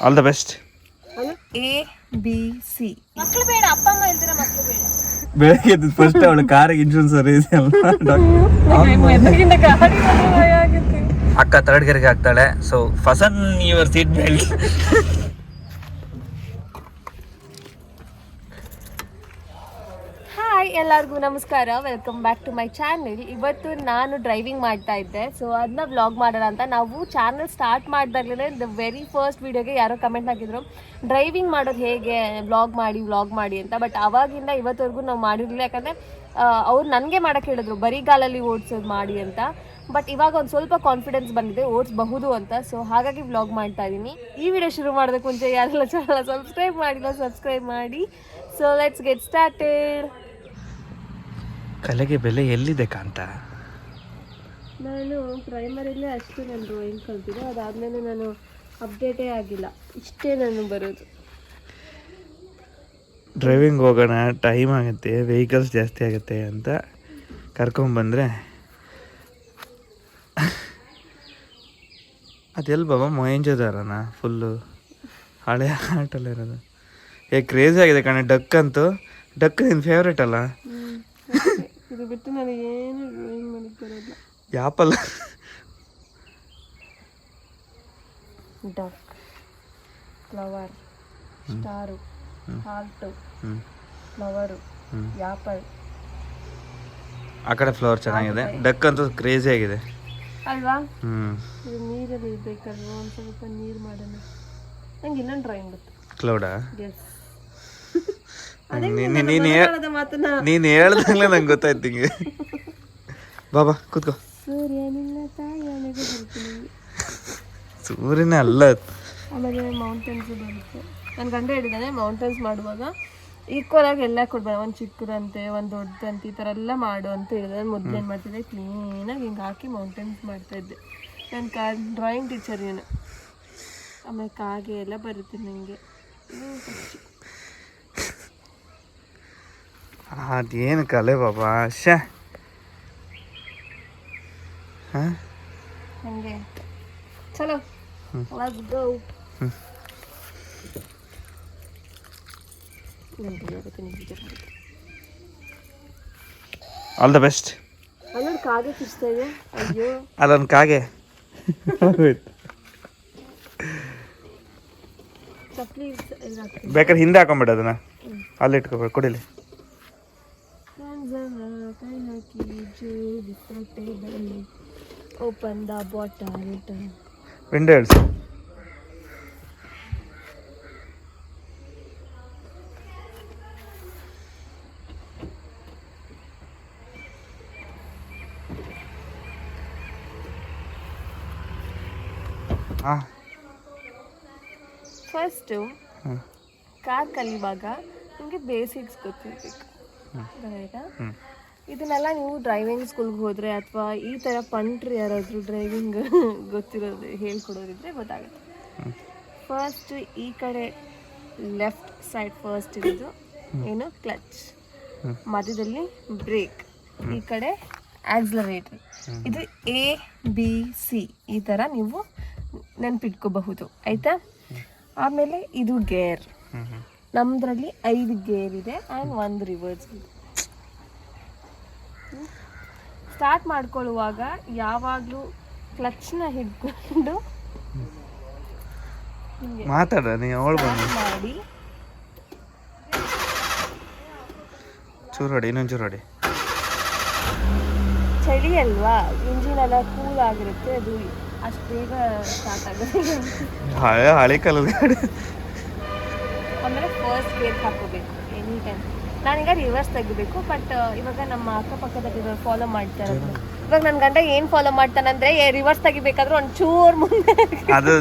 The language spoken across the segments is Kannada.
All the best. ABC ಮಕ್ಕಳು ಬೇಡ, ಅಪ್ಪ ಅಮ್ಮ ಹೇಳ್ತೀರಾ ಮಕ್ಕಳು ಬೇಡ. ಬೆಳಗ್ಗೆ ಎದ್ದು ಫಸ್ಟ್ ಅವಳು ಕಾರಿಗೆ ಇನ್ಶೂರೆನ್ಸ್ ಅಕ್ಕ ಥರ್ಡ್ ಗೇರ್ಗೆ ಹಾಕ್ತಾಳೆ. So fasten your seat belt. Hi, ಎಲ್ಲರಿಗೂ ನಮಸ್ಕಾರ. Welcome back to my channel. ಇವತ್ತು ನಾನು ಡ್ರೈವಿಂಗ್ ಮಾಡ್ತಾ ಇದ್ದೆ, ಸೊ ಅದನ್ನ ವ್ಲಾಗ್ ಮಾಡೋಣ ಅಂತ. ನಾವು ಚಾನಲ್ ಸ್ಟಾರ್ಟ್ ಮಾಡಿದಾಗಲೇ ದ ವೆರಿ ಫಸ್ಟ್ ವೀಡಿಯೋಗೆ ಯಾರೋ ಕಮೆಂಟ್ ಹಾಕಿದ್ರು, ಡ್ರೈವಿಂಗ್ ಮಾಡೋದು ಹೇಗೆ, ವ್ಲಾಗ್ ಮಾಡಿ ಅಂತ. ಬಟ್ ಅವಾಗಿಂದ ಇವತ್ತವರೆಗೂ ನಾವು ಮಾಡಿರಲಿಲ್ಲ, ಯಾಕಂದರೆ ಅವ್ರು ನನಗೆ ಮಾಡೋಕ್ಕೆ ಹೇಳಿದ್ರು ಬರಿಗಾಲಲ್ಲಿ ಓಡಿಸೋದು ಮಾಡಿ ಅಂತ. ಬಟ್ ಇವಾಗ ಒಂದು ಸ್ವಲ್ಪ ಕಾನ್ಫಿಡೆನ್ಸ್ ಬಂದಿದೆ, ಓಡಿಸಬಹುದು ಅಂತ. ಸೊ ಹಾಗಾಗಿ ವ್ಲಾಗ್ ಮಾಡ್ತಾ ಇದ್ದೀನಿ. ಈ ವಿಡಿಯೋ ಶುರು ಮಾಡೋದಕ್ಕೆ ಮುಂಚೆ ಯಾರೆಲ್ಲ ಚಾನಲ್ ಸಬ್ಸ್ಕ್ರೈಬ್ ಮಾಡಿಲ್ಲ, ಸಬ್ಸ್ಕ್ರೈಬ್ ಮಾಡಿ. So let's get started. ಕಲೆಗೆ ಬೆಲೆ ಎಲ್ಲಿದೆ ಕಾಂತ? ನಾನು ಪ್ರೈಮರಿಲೇ ಅಷ್ಟು ನಾನು ಡ್ರಾಯಿಂಗ್ ಕಲ್ತಿದ್ದೆ, ಅದಾದಮೇಲೆ ನಾನು ಅಪ್ಡೇಟೇ ಆಗಿಲ್ಲ. ಇಷ್ಟೇ ನಾನು ಬರೋದು. ಡ್ರೈವಿಂಗ್ ಹೋಗೋಣ, ಟೈಮ್ ಆಗುತ್ತೆ, ವೆಹಿಕಲ್ಸ್ ಜಾಸ್ತಿ ಆಗುತ್ತೆ ಅಂತ ಕರ್ಕೊಂಬಂದರೆ ಅದೆಲ್ಲಿ ಬಾಬಾ ಮೊಯಂಜೋದಾರನ ಫುಲ್ಲು ಹಳೆ ಆಟಲ್ಲಿರೋದು. ಕ್ರೇಜಿ ಆಗಿದೆ ಕಣೆ. ಡಕ್ ಅಂತೂ, ಡಕ್ ನಿನ್ನ ಫೇವ್ರೇಟ್ ಅಲ್ಲ? ಇದು ಬಿಟ್ಟು ನನಗೆ ಏನು ಡ್ರಾಯಿಂಗ್ ಮಾಡಕ್ಕೆ ಬರೋಲ್ಲ. ಯಾಪಲ್ಲ duck, flower, star, heart, flower, apple. ಆ ಕಡೆ ಫ್ಲವರ್ ಚೆನ್ನಾಗಿದೆ, ಡಕ್ ಅಂತೂ ಕ್ರೇಜಿ ಆಗಿದೆ ಅಲ್ವಾ? ಇದು ನೀರಲ್ಲಿ ಇರ್ಬೇಕಲ್ವಾ, ಒಂದು ಸ್ವಲ್ಪ ನೀರು ಮಾಡೋಣ. ನಂಗೆ ಇನ್ನೊಂದು ಡ್ರಾಯಿಂಗ್ ಗೊತ್ತು. ಕ್ಲೌಡಾ? ಎಸ್. ನೀನು ಹೇಳ್ದಂಗ್ಲೇ ನಂಗೆ ಗೊತ್ತಾಯ್ತು ಹಿಂಗೆ. ಬಾಬಾ ಕೂತ್ಕೋ. ಸೂರ್ಯನಿಲ್ಲ ತಾಯನೆಗೆ ಬರ್ತೀನಿ. ಸೂರ್ಯನೇ ಅಲ್ಲ. ಆಮೇಲೆ ಮೌಂಟೇನ್ಸ್ ಬರುತ್ತೆ. ನನ್ನ ಗಂಡ ಹೇಳಿದ್ದಾನೆ ಮೌಂಟೇನ್ಸ್ ಮಾಡುವಾಗ ಈಕ್ವಲ್ ಆಗಿ ಎಲ್ಲ ಕೊಡ್ಬಾರ್ದು, ಒಂದು ಚಿಕ್ಕದಂತೆ ಒಂದು ದೊಡ್ಡದಂತೆ ಈ ಥರ ಎಲ್ಲ ಮಾಡು ಅಂತ ಹೇಳಿದೆ. ನಾನು ಮೊದಲು ಏನು ಮಾಡ್ತಿದ್ದೆ, ಕ್ಲೀನಾಗಿ ಹಿಂಗೆ ಹಾಕಿ ಮೌಂಟೇನ್ಸ್ ಮಾಡ್ತಾಯಿದ್ದೆ. ನನ್ನ ಡ್ರಾಯಿಂಗ್ ಟೀಚರ್ ಇವನು. ಆಮೇಲೆ ಕಾಗೆ ಎಲ್ಲ ಬರುತ್ತೆ ನನಗೆ. ಅದೇನು ಕಲೆ ಬಾಬಾ, ಶಾ ಹಂಗೆ. ಚಲೋ, let's go. All the best. ಅಲ್ಲೊಂದು ಕಾಗೆ ಕಿಚ್ತಾ ಇದೆ. ಅಯ್ಯೋ, ಅಲ್ಲೊಂದು ಕಾಗೆ. ಚಪ್ಪಲಿ ಬೇಕಾದ್ರೆ ಹಿಂದೆ ಹಾಕೊಂಬಿಡ ಅದನ್ನ, ಅಲ್ಲಿ ಇಟ್ಕೋಬೇಕು. ಕೊಡಿಲಿ. ಕೈ ಹಾಕಿ ಜೋಡಿ ತಟ್ಟೆದಲ್ಲಿ ಓಪನ್ ದ ಬಾಟಲ್. ವಿಂಡೋ ಹೇಳ್ಸಿ. ಫಸ್ಟು ಕಾರ್ ಕಲಿಯುವಾಗ ನಿಮಗೆ ಬೇಸಿಕ್ಸ್ ಗೊತ್ತಿರಬೇಕು, ಆಯಿತಾ? ಇದನ್ನೆಲ್ಲ ನೀವು ಡ್ರೈವಿಂಗ್ ಸ್ಕೂಲ್ಗೆ ಹೋದರೆ ಅಥವಾ ಈ ಥರ ಪಂಟ್ರಿ ಯಾರಾದರೂ ಡ್ರೈವಿಂಗ್ ಗೊತ್ತಿರೋದು ಹೇಳ್ಕೊಡೋರಿದ್ರೆ ಗೊತ್ತಾಗುತ್ತೆ. ಫಸ್ಟ್ ಈ ಕಡೆ ಲೆಫ್ಟ್ ಸೈಡ್ ಫಸ್ಟ್ ಇರೋದು ಏನು ಕ್ಲಚ್, ಮಧ್ಯದಲ್ಲಿ ಬ್ರೇಕ್, ಈ ಕಡೆ ಆಕ್ಸಲರೇಟರ್. ಇದು ABC ಈ ಥರ ನೀವು ನೆನ್ಪಿಟ್ಕೋಬಹುದು, ಆಯಿತಾ? ಆಮೇಲೆ ಇದು ಗೇರ್. ನಮ್ಮದ್ರಲ್ಲಿ 5 ಗೇರ್ ಇದೆ ಆ್ಯಂಡ್ 1 ರಿವರ್ಸ್ ಇದೆ. ಸ್ಟಾರ್ಟ್ ಮಾಡ್ಕೊಳ್ಳುವಾಗ ಯಾವಾಗಲೂ ಕ್ಲಚ್ನ ಹಿಡ್ಕೊಂಡು ಮಾಡಿ. ಚೂರು ಇನ್ನೊಂದು ಚೂರು ಹೊಡಿ. ಚಳಿ ಅಲ್ವಾ, ಇಂಜಿನ್ ಎಲ್ಲ ಕೂಲ್ ಆಗಿರುತ್ತೆ, ಅದು ಅಷ್ಟು ಬೇಗ ಸ್ಟಾರ್ಟ್ ಆಗುತ್ತೆ. ಹಳೆ ಕಾಲದ ಗಾಡಿ. ಆಮೇಲೆ ಫಸ್ಟ್ ಗೇರ್ ಹಾಕೋಬೇಕು ಎನಿ ಟೈಮ್. ನಾನೀಗ ರಿವರ್ಸ್ ತೆಗಿಬೇಕು, ಬಟ್ ಇವಾಗ ನಮ್ಮ ಅಕ್ಕಪಕ್ಕದಲ್ಲಿ ಫಾಲೋ ಮಾಡ್ತಾರೆ. ಇವಾಗ ನನ್ನ ಗಂಡ ಏನು ಫಾಲೋ ಮಾಡ್ತಾನಂದ್ರೆ, ರಿವರ್ಸ್ ತೆಗಿಬೇಕಾದ್ರೆ ಒಂಚೂರು ಮುಂದೆ. ಅದು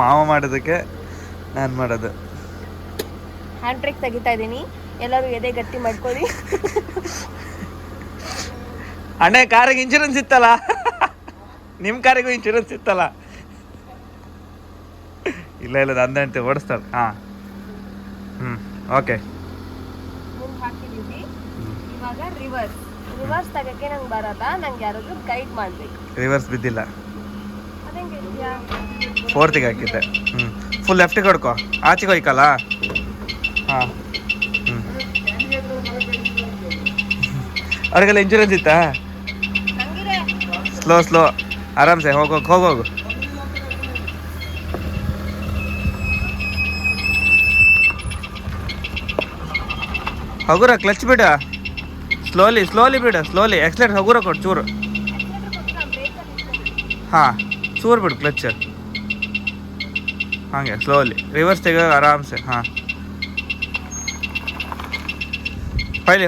ಮಾವ ಮಾಡೋದಕ್ಕೆ ನಾನು ಮಾಡೋದು. ಹ್ಯಾಂಡ್ ಬ್ರೇಕ್ ತೆಗಿತಾ ಇದ್ದೀನಿ, ಎಲ್ಲರೂ ಎದೆ ಗಟ್ಟಿ ಮಾಡ್ಕೊಳ್ಳಿ. ಅಣ್ಣ ಕಾರಿಗೆ ಇನ್ಶೂರೆನ್ಸ್ ಇತ್ತಲ್ಲ, ನಿಮ್ಮ ಕಾರಿಗೂ ಇನ್ಶೂರೆನ್ಸ್ ಇತ್ತಲ್ಲ? ಇಲ್ಲ ಅಂದಂತೆ ಓಡಿಸ್ತಾಳೆ. ಹಾಂ, ಓಕೆ. ಮುಂದೆ ಹಾಕಿದ್ದೀವಿ. ಇವಾಗ ರಿವರ್ಸ್ ತೆಗಕ್ಕೆ ನಂಗೆ ಬರಲ್ಲ, ನಂಗೆ ಯಾರಾದರೂ ಗೈಡ್ ಮಾಡಬೇಕು. ರಿವರ್ಸ್ ಬಿದ್ದಿಲ್ಲ, ಅದೇಂಗೆ ಇದೆಯಾ? 4th ಹಾಕಿದ್ದೆ. ಫುಲ್ ಲೆಫ್ಟಿಗೆ ಹೊಡ್ಕೊ, ಆಚೆಗೆ ಹೋಯ್ಕಲ್ಲ. ಹಾಂ ಅವ್ರಿಗೆಲ್ಲ ಇನ್ಶೂರೆನ್ಸ್ ಇತ್ತಾ? ಸ್ಲೋ ಆರಾಮ್ಸೆ ಹೋಗೋಗು. ಹಗುರ ಕ್ಲಚ್ ಬಿಡ, ಸ್ಲೋಲಿ ಬಿಡು, ಸ್ಲೋಲಿ ಎಕ್ಸ್ಲೇಟ್ ಹಗುರ ಕೊಡು ಚೂರು. ಹಾಂ ಚೂರು ಬಿಡು ಕ್ಲಚ್, ಹಾಗೆ ಸ್ಲೋಲಿ ರಿವರ್ಸ್ ತೆಗೋ ಆರಾಮ್ಸೆ. ಹಾಂ ಹೊಯ್ಲಿ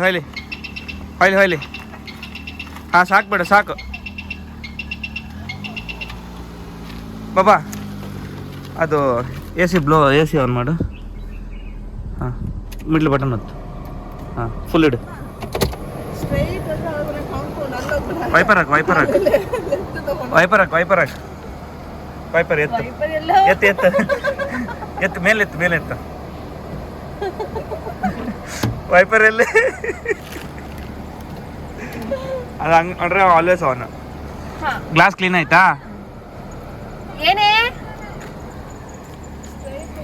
ಹಾಂ ಸಾಕು ಬಿಡು, ಸಾಕು ಬಾಬಾ. ಅದು ಎ ಸಿ ಆನ್ ಮಾಡು. ಹಾಂ ಮಿಡ್ಲ್ ಬಟನ್ ಹೊತ್ತು. ಹಾಂ ಫುಲ್ ಇಡು. ವೈಪರ್ ಹಾಕು ವೈಪರ್ ಎತ್ತು ಮೇಲೆ ಎತ್ತು ವೈಪರ್ ಎಲ್ಲಿ ಅದು ಹಂಗೆ ನೋಡ್ರೆ ಆಲ್ವೇಸ್ ಆನ್. ಗ್ಲಾಸ್ ಕ್ಲೀನ್ ಆಯ್ತಾ? ಏನೇ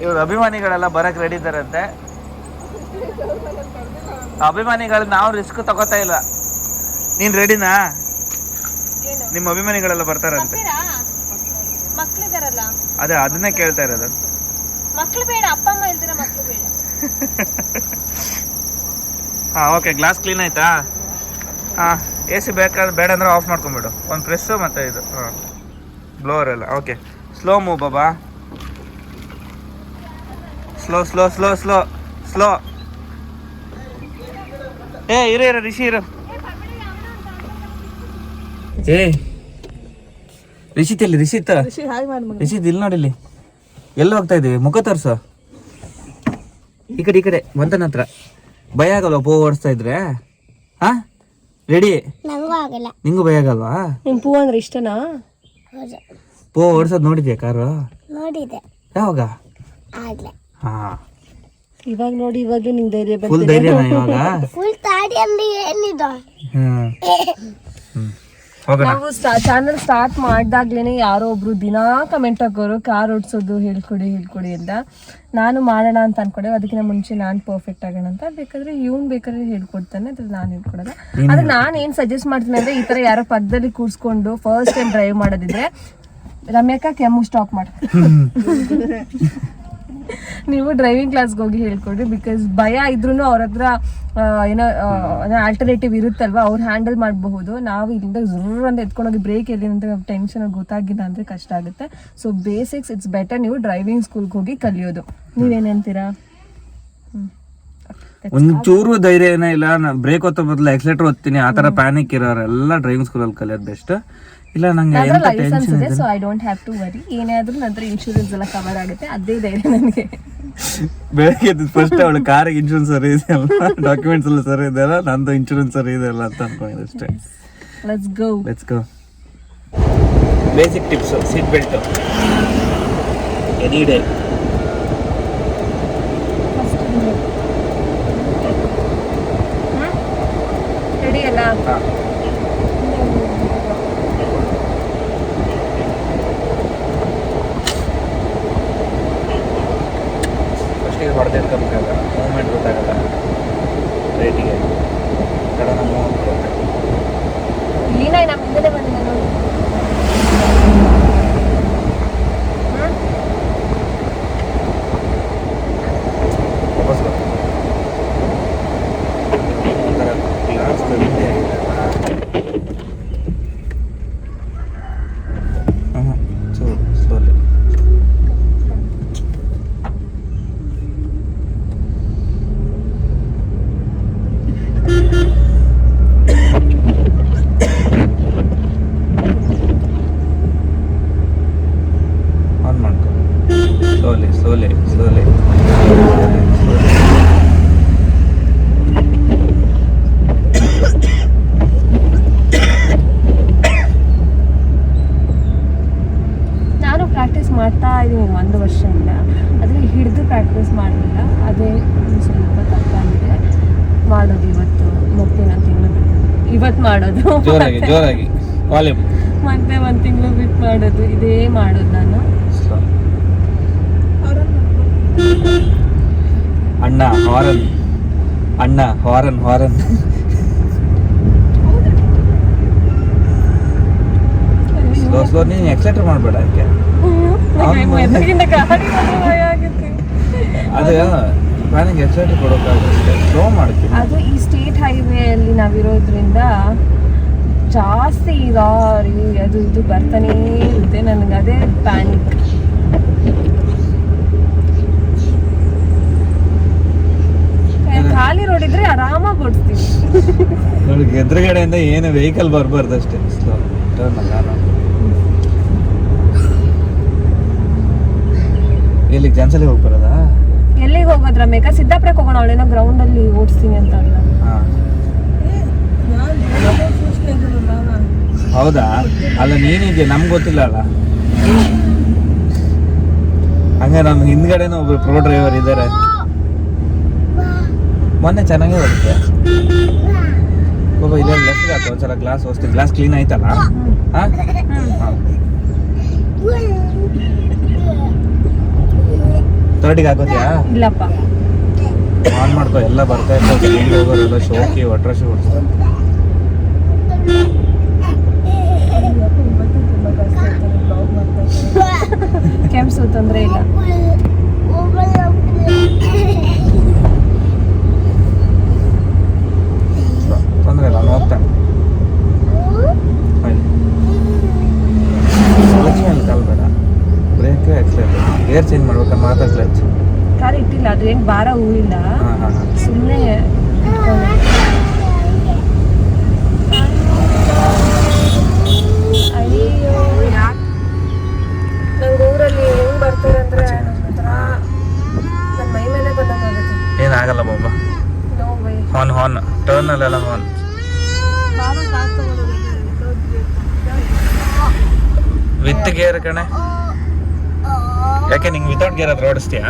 ಇವ್ರ ಅಭಿಮಾನಿಗಳೆಲ್ಲ ಬರಕ್ ರೆಡಿ ಇದ್ದಾರಂತೆ. ಅಭಿಮಾನಿಗಳು ನಾವು ರಿಸ್ಕ್ ತಗೋತಾ ಇಲ್ಲ. ನೀನ್ ರೆಡಿನಾ? ನಿಮ್ಮ ಅಭಿಮಾನಿಗಳೆಲ್ಲ ಬರ್ತಾರಂತೆ. ಮಕ್ಳಿದಾರಲ್ಲ, ಅದೇ ಅದನ್ನೇ ಕೇಳ್ತಾ ಇರೋದು. ಮಕ್ಳು ಬೇಡ, ಅಪ್ಪ ಅಮ್ಮ ಹೇಳ್ತೀರ, ಮಕ್ಳು ಬೇಡ. ಹಾಂ ಓಕೆ, ಗ್ಲಾಸ್ ಕ್ಲೀನ್ ಆಯ್ತಾ? ಹಾಂ ಎ ಸಿ ಬೇಡ ಅಂದ್ರೆ ಆಫ್ ಮಾಡ್ಕೊಂಬಿಡು. ಒಂದು ಪ್ರೆಸ್ಸು ಮತ್ತು ಇದು ಹಾಂ ಬ್ಲೋವರ್ ಎಲ್ಲ. ಓಕೆ ಸ್ಲೋ ಮೂವ್ ಬಾಬಾ, ಸ್ಲೋ. ಇರು ರಿಷಿ ಇರು. ರಿಷಿತ್ ಇಲ್ಲಿ ನೋಡಿಲ್ಲಿ. ಎಲ್ಲಿ ಹೋಗ್ತಾ ಇದೀವಿ? ಮುಖ ತೋರ್ಸು. ಈ ಕಡೆ ಮಂತನ ಹತ್ರ. ಭಯ ಆಗಲ್ವಾ ಪೋ ಓಡಿಸ್ತಾ ಇದ್ರೆ? ಹಾ ರೆಡಿ? ನಿಂಗೂ ಭಯ ಆಗಲ್ವಾ? ನಿಂಗೆ ಪೂ ಅಂದ್ರೆ ಇಷ್ಟನಾ? ಪೋ ಓಡಿಸೋದು ನೋಡಿದ್ಯಾ ಕಾರು? ನೋಡಿದೆ. ಯಾವಾಗ? ಹಾ ಇವಾಗ ನೋಡಿ, ಇವಾಗ ನಿಂಗೆ ಧೈರ್ಯ ಫುಲ್ ಧೈರ್ಯನಾ ಇವಾಗ? ಫುಲ್ ತಾಡಿಯಲ್ಲಿ ಏನಿದೆ? ನಾವು ಚಾನಲ್ ಸ್ಟಾರ್ಟ್ ಮಾಡ್ದಾಗ್ಲೇನೆ ಯಾರೋ ಒಬ್ರು ದಿನಾ ಕಮೆಂಟ್ ಹಾಕೋರು ಕಾರ್ ಓಡಿಸೋದು ಹೇಳ್ಕೊಡಿ ಅಂತ. ನಾನು ಮಾಡೋಣ ಅಂತ ಅನ್ಕೊಂಡೆ. ಅದಕ್ಕಿಂತ ಮುಂಚೆ ನಾನು ಪರ್ಫೆಕ್ಟ್ ಆಗೋಣ ಅಂತ. ಬೇಕಾದ್ರೆ ಬೇಕಾದ್ರೆ ಹೇಳ್ಕೊಡ್ತಾನೆ, ಅದ್ರ ನಾನು ಹೇಳ್ಕೊಡೋದ. ಆದ್ರೆ ನಾನು ಏನ್ ಸಜೆಸ್ಟ್ ಮಾಡ್ತೀನಿ ಅಂದ್ರೆ, ಈ ತರ ಯಾರೋ ಪಕ್ಕದಲ್ಲಿ ಕೂರ್ಸ್ಕೊಂಡು ಫಸ್ಟ್ ಟೈಮ್ ಡ್ರೈವ್ ಮಾಡೋದಿದ್ರೆ ರಮ್ಯಕ್ಕ ಕೆಮ್ಮು ಸ್ಟಾಪ್ ಮಾಡಿ ನೀವು ಡ್ರೈವಿಂಗ್ ಕ್ಲಾಸ್ಗೆ ಹೋಗಿ ಹೇಳ್ಕೊಡ್ರಿ. ಬಿಕಾಸ್ ಭಯ ಇದ್ರೂ ಅವ್ರ ಹತ್ರ ಏನೋ ಆಲ್ಟರ್ನೇಟಿವ್ ಇರುತ್ತಲ್ವ, ಅವ್ರು ಹ್ಯಾಂಡಲ್ ಮಾಡಬಹುದು. ನಾವು ಇಲ್ಲಿಂದ ಜುರ್ರ್ ಅಂತ ಎತ್ಕೊಂಡೋಗಿ ಬ್ರೇಕ್ ಎಲ್ಲಿ ಅಂತ ಟೆನ್ಷನ್ ಗೊತ್ತಾಗಿಲ್ಲ ಅಂದ್ರೆ ಕಷ್ಟ ಆಗುತ್ತೆ. ಸೊ ಬೇಸಿಕ್ಸ್ ಇಟ್ಸ್ ಬೆಟರ್ ನೀವು ಡ್ರೈವಿಂಗ್ ಸ್ಕೂಲ್ಗೆ ಹೋಗಿ ಕಲಿಯೋದು. ನೀವೇನಂತೀರಾ? ಒಂಚೂರು ಧೈರ್ಯ ಇಲ್ಲ. ಬ್ರೇಕ್ ಒತ್ತ ಬದಲು ಎಕ್ಸಲೇಟರ್ ಒತ್ತೀನಿ, ಆ ತರ ಪ್ಯಾನಿಕ್ ಇರೋರೆಲ್ಲ ಡ್ರೈವಿಂಗ್ ಸ್ಕೂಲಲ್ಲಿ ಕಲಿಯೋದು ಬೆಸ್ಟ್. ಇಲ್ಲ ನಂಗೆ ಲೈಸೆನ್ಸ್ ಇದೆ, so I don't have to worry. ಏನಾದ್ರೂ ನಂತರ ಇನ್ಶೂರೆನ್ಸ್ ಎಲ್ಲ ಕವರ್ ಆಗುತ್ತೆ, ಅದೇ ಧೈರ್ಯ ನನಗೆ. ಬೆಳಗ್ಗೆ ಎದ್ದು ಫಸ್ಟ್ ಅವಳು ಕಾರಿಗೆ ಇನ್ಶೂರೆನ್ಸ್ ಸರಿ ಇದೆಯಲ್ಲ, ಡಾಕ್ಯುಮೆಂಟ್ಸ್ ಎಲ್ಲ ಸರಿ ಇದೆಯಲ್ಲ, ನಂದು ಇನ್ಶೂರೆನ್ಸ್ ಸರಿ ಇದೆಯಲ್ಲ ಅಂತ ಅನ್ಕೊಂಡಿದ್ದೆ ಅಷ್ಟೇ. Let's go. Basic tips: seat belt any day. Ready ಅಲ್ಲ? ಹೊಡೆದಿರ್ಕೋಬೇಕಾಗ ಮೂವ್ಮೆಂಟ್ ಗೊತ್ತಾಗಲ್ಲ, ರೇಟಿಗೆ ಕಡೆ ಮೂವ್ಮೆಂಟ್ ಬರುತ್ತೆ. ಲೀನಾ ನಮ್ಮ ಹಿಂದೆ ಬಂದಿದೆ ನೋಡಿ. ವಾಪಸ್ ಒಂಥರ ಗ್ಲಾಸ್ ಗಂಟೆ ಸ್ಲೋಲಿ. ಆನ್ ಮಾಡ್ಕೊ. ಸ್ಲೋಲಿ. ನಾನು ಪ್ರಾಕ್ಟೀಸ್ ಮಾಡ್ತಾ ಇದ್ದೀನಿ 1 ವರ್ಷದಿಂದ. ಆದರೆ ಹಿಡಿದು ಪ್ರಾಕ್ಟೀಸ್ ಮಾಡಲಿಲ್ಲ. ಅದೇ ಸ್ವಲ್ಪ ತಪ್ಪಾಗಿದೆ. ಮಾಡೋದು ಇವತ್ತು ಮತ್ತೆ 1 ತಿಂಗಳು ಇವತ್ತು ಮಾಡೋದು, ಜೋರಾಗಿ ವಾಲ್ಯೂಮ್, ಮತ್ತೆ 1 ತಿಂಗಳು ಬಿಟ್ಟು ಮಾಡೋದು, ಇದೇ ಮಾಡೋದು ನಾನು. ಅಣ್ಣ ಹಾರನ್, ಅಣ್ಣ ಹಾರನ್ ಹಾರನ್. ಸ್ಲೋ ನೀನು ಎಕ್ಸೆಟ್ರ್ ಮಾಡಬೇಡ ಅದಕ್ಕೆ. ಅದು ನನಗೆ ಎಕ್ಸೆಟ್ರ್ ಕೊಡೋಕ್ಕಾಗುತ್ತೆ, ಸ್ಲೋ ಮಾಡ್ತೀನಿ. ಅದು ಈ ಸ್ಟೇಟ್ ಹೈವೇ ಅಲ್ಲಿ ನಾವಿರೋದ್ರಿಂದ ಜಾಸ್ತಿ ಲಾರಿ ಅದು ಇದು ಬರ್ತಾನೇ ಇರುತ್ತೆ. ನನಗೆ ಅದೇ ಪ್ಯಾನಿಕ್. ಖಾಲಿ ರೋಡ್ ಇದ್ರೆ ಆರಾಮಾಗಿ ಓಡಿಸ್ತೀವಿ. ನೋಡಿ ಎದುರುಗಡೆಯಿಂದ ಏನು ವೆಹಿಕಲ್ ಬರಬಾರ್ದು ಅಷ್ಟೇ. ಸ್ಲೋ ಟರ್ನ್ ಅಲ್ಲ. ಎಲ್ಲಿಗೆ ಜಾನ್ಸಲ್ಲಿ ಹೋಗಿ ಬರೋದಾ? ಎಲ್ಲಿಗೆ ಹೋಗೋದ್ರ ಮೇಕ? ಸಿದ್ದಾಪುರಕ್ಕೆ ಹೋಗೋಣ. ಅವಳೇನೋ ಗ್ರೌಂಡ್ ಅಲ್ಲಿ ಓಡಿಸ್ತೀನಿ ಅಂತ ಅಲ್ಲ. ಹೌದಾ? ಅಲ್ಲ ನೀನಿದ್ಯಾ, ನಮ್ಗೆ ಗೊತ್ತಿಲ್ಲ ಅಲ್ಲ. ಹಂಗ ನಮ್ಗೆ ಹಿಂದ್ಗಡೆನೂ ಒಬ್ರು ಪ್ರೋ ಡ್ರೈವರ್ ಇದ್ದಾರೆ. ಮೊನ್ನೆ ಚೆನ್ನಾಗೇ ಬರುತ್ತೆ. ಬಾಬಾ ಇಲ್ಲ ಲೆಫ್ಟ್ ಹಾಕು ಒಂದ್ಸಲ. ಗ್ಲಾಸ್ ಹೊಸ್ತಿ ಗ್ಲಾಸ್ ಕ್ಲೀನ್ ಆಯ್ತಲ್ಲ? ತರ್ಟಿಗೆ ಹಾಕೋದ್ಯಾ? ಇಲ್ಲಪ್ಪ, ಆನ್ ಮಾಡ್ಕೋ. ಎಲ್ಲ ಬರ್ತಾ ಇರ್ತದೆ. ಹೋಗೋರೆಲ್ಲ ಶೋಕಿ ಒಟ್ರಾಶಿ ಓಡಿಸ್ತಾರೆ. ಕೆಮ್ಸು ತೊಂದರೆ ಇಲ್ಲ. ತೊಂದರೆ ಇಲ್ಲ, ನಾನು ಹೋಗ್ತಾನೆ. ಕ್ಲಚ್ ಮೇಲೆ ಕಾಲ್ ಬೇಡ, ಬ್ರೇಕ್ ಎಕ್ಸಲೇಟರ್, ಗೇರ್ ಚೇಂಜ್ ಮಾಡ್ಬೇಕಾದ್ರೆ ಮಾತ್ರ ಕ್ಲಚ್. ಕಾರ್ ಇಟ್ಟಿಲ್ಲ, ಅದು ಏನು ಭಾರ ಹೂವಿಲ್ಲ, ಸುಮ್ಮನೆ ಅಯ್ಯೋ. ನಂಗೆ ಊರಲ್ಲಿ ಹೆಂಗ್ ಬರ್ತಾರೆ ಅಂದ್ರೆ ನನ್ನ ಮೈ ಮೇಲೆ ಬಂದಂಗಾಗುತ್ತೆ. ಏನಾಗಲ್ಲ ಬಾಬಾ. No way. ಹಾನ್ ಹಾನ್ ಟರ್ನಲ್ಲೆಲ್ಲ ಹಾನ್. ವಿತ್ ಗೇರ್ ಕಣೆ. ಯಾಕೆ ನಿಂಗೆ ವಿತೌಟ್ ಗೇರ್ ಹತ್ರ ಓಡಿಸ್ತೀಯಾ?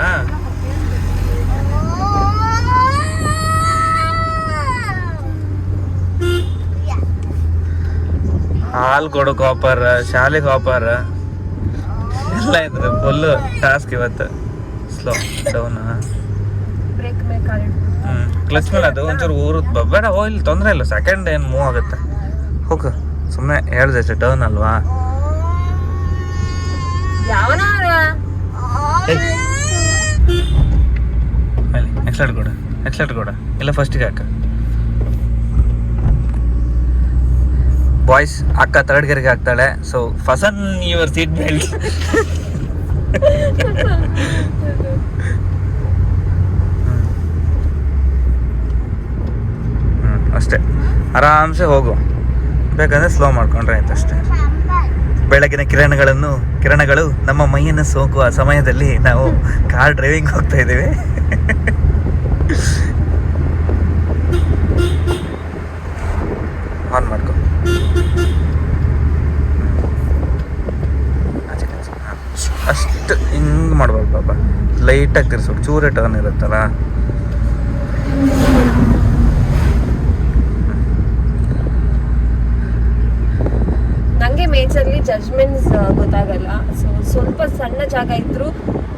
ಹಾಲು ಕೊಡು ಕಾಪರ್, ಶಾಲೆ ಕಾಪರ್ ಎಲ್ಲ ಇದ್ರೆ ಫುಲ್ಲು ಟಾಸ್ಕ್ ಇವತ್ತು. Slow down. ಬ್ರೇಕ್ ಮೇಲೆ ಕಾಲಿಡು. ಕ್ಲಚ್ ಮೇಲೆ ಅದು ಒಂಚೂರು ಊರುತ್ತ ಬೇಡ. ಇಲ್ಲಿ ತೊಂದರೆ ಇಲ್ಲ, ಸೆಕೆಂಡ್ ಏನು ಮೂವ್ ಆಗುತ್ತೆ. ಹೋಗು ಸುಮ್ಮನೆ ಹೇಳ್ದೆ ಅಷ್ಟೇ. ಟರ್ನ್ ಅಲ್ವಾ? ಎಕ್ಸಲೆಟ್ ಕೊಡ, ಎಕ್ಸಲೆಟ್ ಕೊಡ. ಇಲ್ಲ ಫಸ್ಟಿಗೆ ಹಾಕ. ಬಾಯ್ಸ್, ಅಕ್ಕ ಥರ್ಡ್ ಗೇರ್ಗೆ ಹಾಕ್ತಾಳೆ. So fasten your seat belt. ಅಷ್ಟೇ, ಆರಾಮ್ಸೆ ಹೋಗು. ಬೇಕಂದ್ರೆ ಸ್ಲೋ ಮಾಡ್ಕೊಂಡ್ರೆ ಆಯ್ತು ಅಷ್ಟೇ. ಬೆಳಗಿನ ಕಿರಣಗಳು ನಮ್ಮ ಮೈಯನ್ನು ಸೋಕುವ ಸಮಯದಲ್ಲಿ ನಾವು ಕಾರ್ ಡ್ರೈವಿಂಗ್ ಹೋಗ್ತಾ ಇದ್ದೀವಿ. ಆನ್ ಮಾಡ್ಕೊ. ಅಷ್ಟು ಹಿಂಗೆ ಮಾಡ್ಬೇಕು ಬಾಬಾ. ಲೈಟಾಗಿ ತಿರ್ಸೋದು, ಚೂರೇ ಟರ್ನ್ ಇರುತ್ತಲ್ಲ. ನನಗೆ ಮೇಜರ್ಲಿ ಜಜ್ಮೆಂಟ್ಸ್ ಗೊತ್ತಾಗಲ್ಲ. ಸೊ ಸ್ವಲ್ಪ ಸಣ್ಣ ಜಾಗ ಇದ್ದರೂ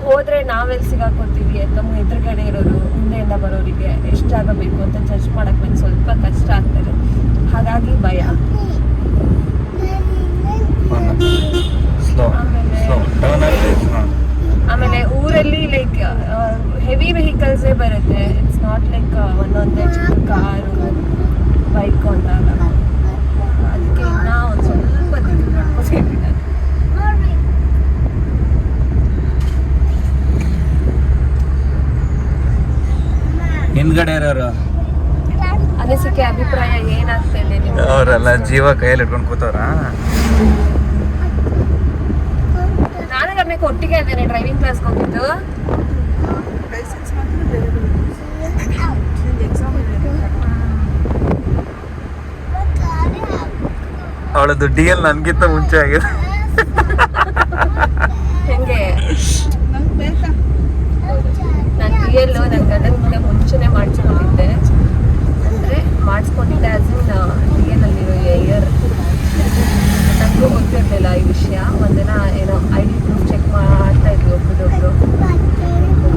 ಹೋದರೆ ನಾವೆಲ್ಲಿ ಸಿಗಾಕೊತೀವಿ ಅಂತ ಎದುರುಗಡೆ ಇರೋರು, ಹಿಂದೆಯಿಂದ ಬರೋರಿಗೆ ಎಷ್ಟು ಜಾಗ ಬೇಕು ಅಂತ ಜಡ್ಜ್ ಮಾಡೋಕ್ಕೆ ನನಗೆ ಸ್ವಲ್ಪ ಕಷ್ಟ ಆಗ್ತದೆ. ಹಾಗಾಗಿ ಭಯ. ಆಮೇಲೆ ಊರಲ್ಲಿ ಲೈಕ್ ಹೆವಿ ವೆಹಿಕಲ್ಸೇ ಬರುತ್ತೆ. ಇಟ್ಸ್ ನಾಟ್ ಲೈಕ್ ಒಂದೊಂದೇ ಚಿಕ್ಕ ಕಾರು ಬೈಕು ಅಂತಾಗ. ಅದಕ್ಕೆ ಇನ್ನೂ ಒಂದು ಸ್ವಲ್ಪ ದಿನ ಮಾಡ್ಕೊತಿದ್ದೀನಿ. ಹಿಂದ್ಗಡೆ ಇರೋರು ಅನಿಸಿಕೆ ಅಭಿಪ್ರಾಯ ಏನಾಗ್ತದೆ ನಿಮ್ಗೆ? ಅವರೆಲ್ಲ ಜೀವ ಕೈಯಲ್ಲಿ ಇಟ್ಕೊಂಡು ಕೂತವ್ರ. ನಾನು ರಮ್ಯಕ್ಕೆ ಒಟ್ಟಿಗೆ ಇದ್ದೇನೆ ಡ್ರೈವಿಂಗ್ ಕ್ಲಾಸ್ಗೆ ಹೋಗಿದ್ದು. ಅವಳದ್ದು ಡಿ ಎಲ್ ನನ್ಗಿಂತ ಮುಂಚೆ ಆಗಿದೆ. ಹೆಂಗೆ? ನಾನು ಡಿ ಎಲ್ ನನ್ನ ಗಂಡನಿಂದ ಮುಂಚೆನೆ ಮಾಡಿಸ್ಕೊಂಡಿದ್ದೆ. ಅಂದರೆ ಮಾಡಿಸ್ಕೊಂಡಿದ್ದೆ ಆಸ್ ಇನ್ ಡಿ ಎಲ್ ಅಲ್ಲಿರೋ ಇಯರ್. ನನಗೂ ಗೊತ್ತಿರಲಿಲ್ಲ ಈ ವಿಷಯ. ಒಂದಿನ ಏನೋ ಐ ಡಿ ಪ್ರೂಫ್ ಚೆಕ್ ಮಾಡ್ತಾ ಇದ್ವಿ ಒಬ್ಬರೊಬ್ರು.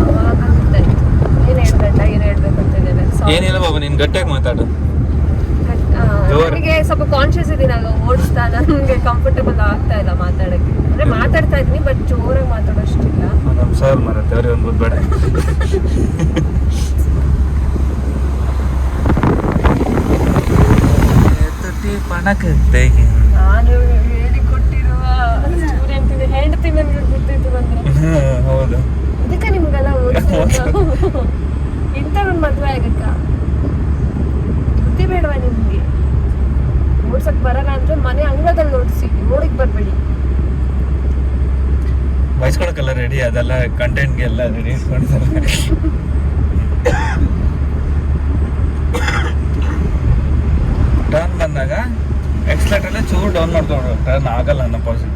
ಅವಾಗ ಏನಿಲ್ಲ ಬಾಬು, ನೀನ್ ಗಟ್ಟಿಯಾಗಿ ಮಾತಾಡು. ಜೋರು. ನನಗೆ ಸ್ವಲ್ಪ ಕಾನ್ಶಿಯಸ್ ಇದೀನಲ್ಲ ಓಡಿಸ್ತಾ, ನನಗೆ ಕಂಫರ್ಟಬಲ್ ಆಗ್ತಾ ಇಲ್ಲ ಮಾತಾಡಕ್ಕೆ. ಅಂದ್ರೆ ಮಾತಾಡ್ತಾ ಇದೀನಿ ಬಟ್ ಜೋರಾಗಿ ಮಾತಾಡೋಷ್ಟಿಲ್ಲ. ನಮ್ ಸರ್ ಮರತ್ತೆ ಅವ್ರಿಗೆ ಒಂದು ಬೇಡ. ನಾನು ಹೇಳಿಕೊಟ್ಟಿರುವ ಸ್ಟೂಡೆಂಟ್ ಹೆಂಡತಿ ನನಗೆ ಗೊತ್ತಿತ್ತು ಅಂದ್ರೆ ಹೌದು. ಅದಕ್ಕೆ ನಿಮ್ಗೆಲ್ಲ ಇಂಥ ಒಂದು ಮದುವೆ ಆಗಕ್ಕ ಬುದ್ಧಿ ಬೇಡವಾ ನಿಮ್ಗೆ? ಓಡ್ಸಕ್ ಬರಲ್ಲ ಅಂದ್ರೆ ಮನೆ ಅಂಗಳದಲ್ಲಿ ಓಡಿಸಿ, ನೋಡಿಕ್ ಬರ್ಬೇಡಿ. ಬಯಸ್ಕೊಳಕ್ಕೆಲ್ಲ ರೆಡಿ, ಅದೆಲ್ಲ ಕಂಟೆಂಟ್ಗೆ ಎಲ್ಲ ರೆಡಿ ಇಟ್ಕೊಂಡಿದ್ದಾರೆ. ಟರ್ನ್ ಬಂದಾಗ ಎಕ್ಸ್ಲೇಟರ್ ಚೂರು ಡೌನ್ ಮಾಡ್ಕೊಂಡು ಟರ್ನ್ ಆಗಲ್ಲ ಅನ್ನೋ ಪಾಸಿಟಿವ್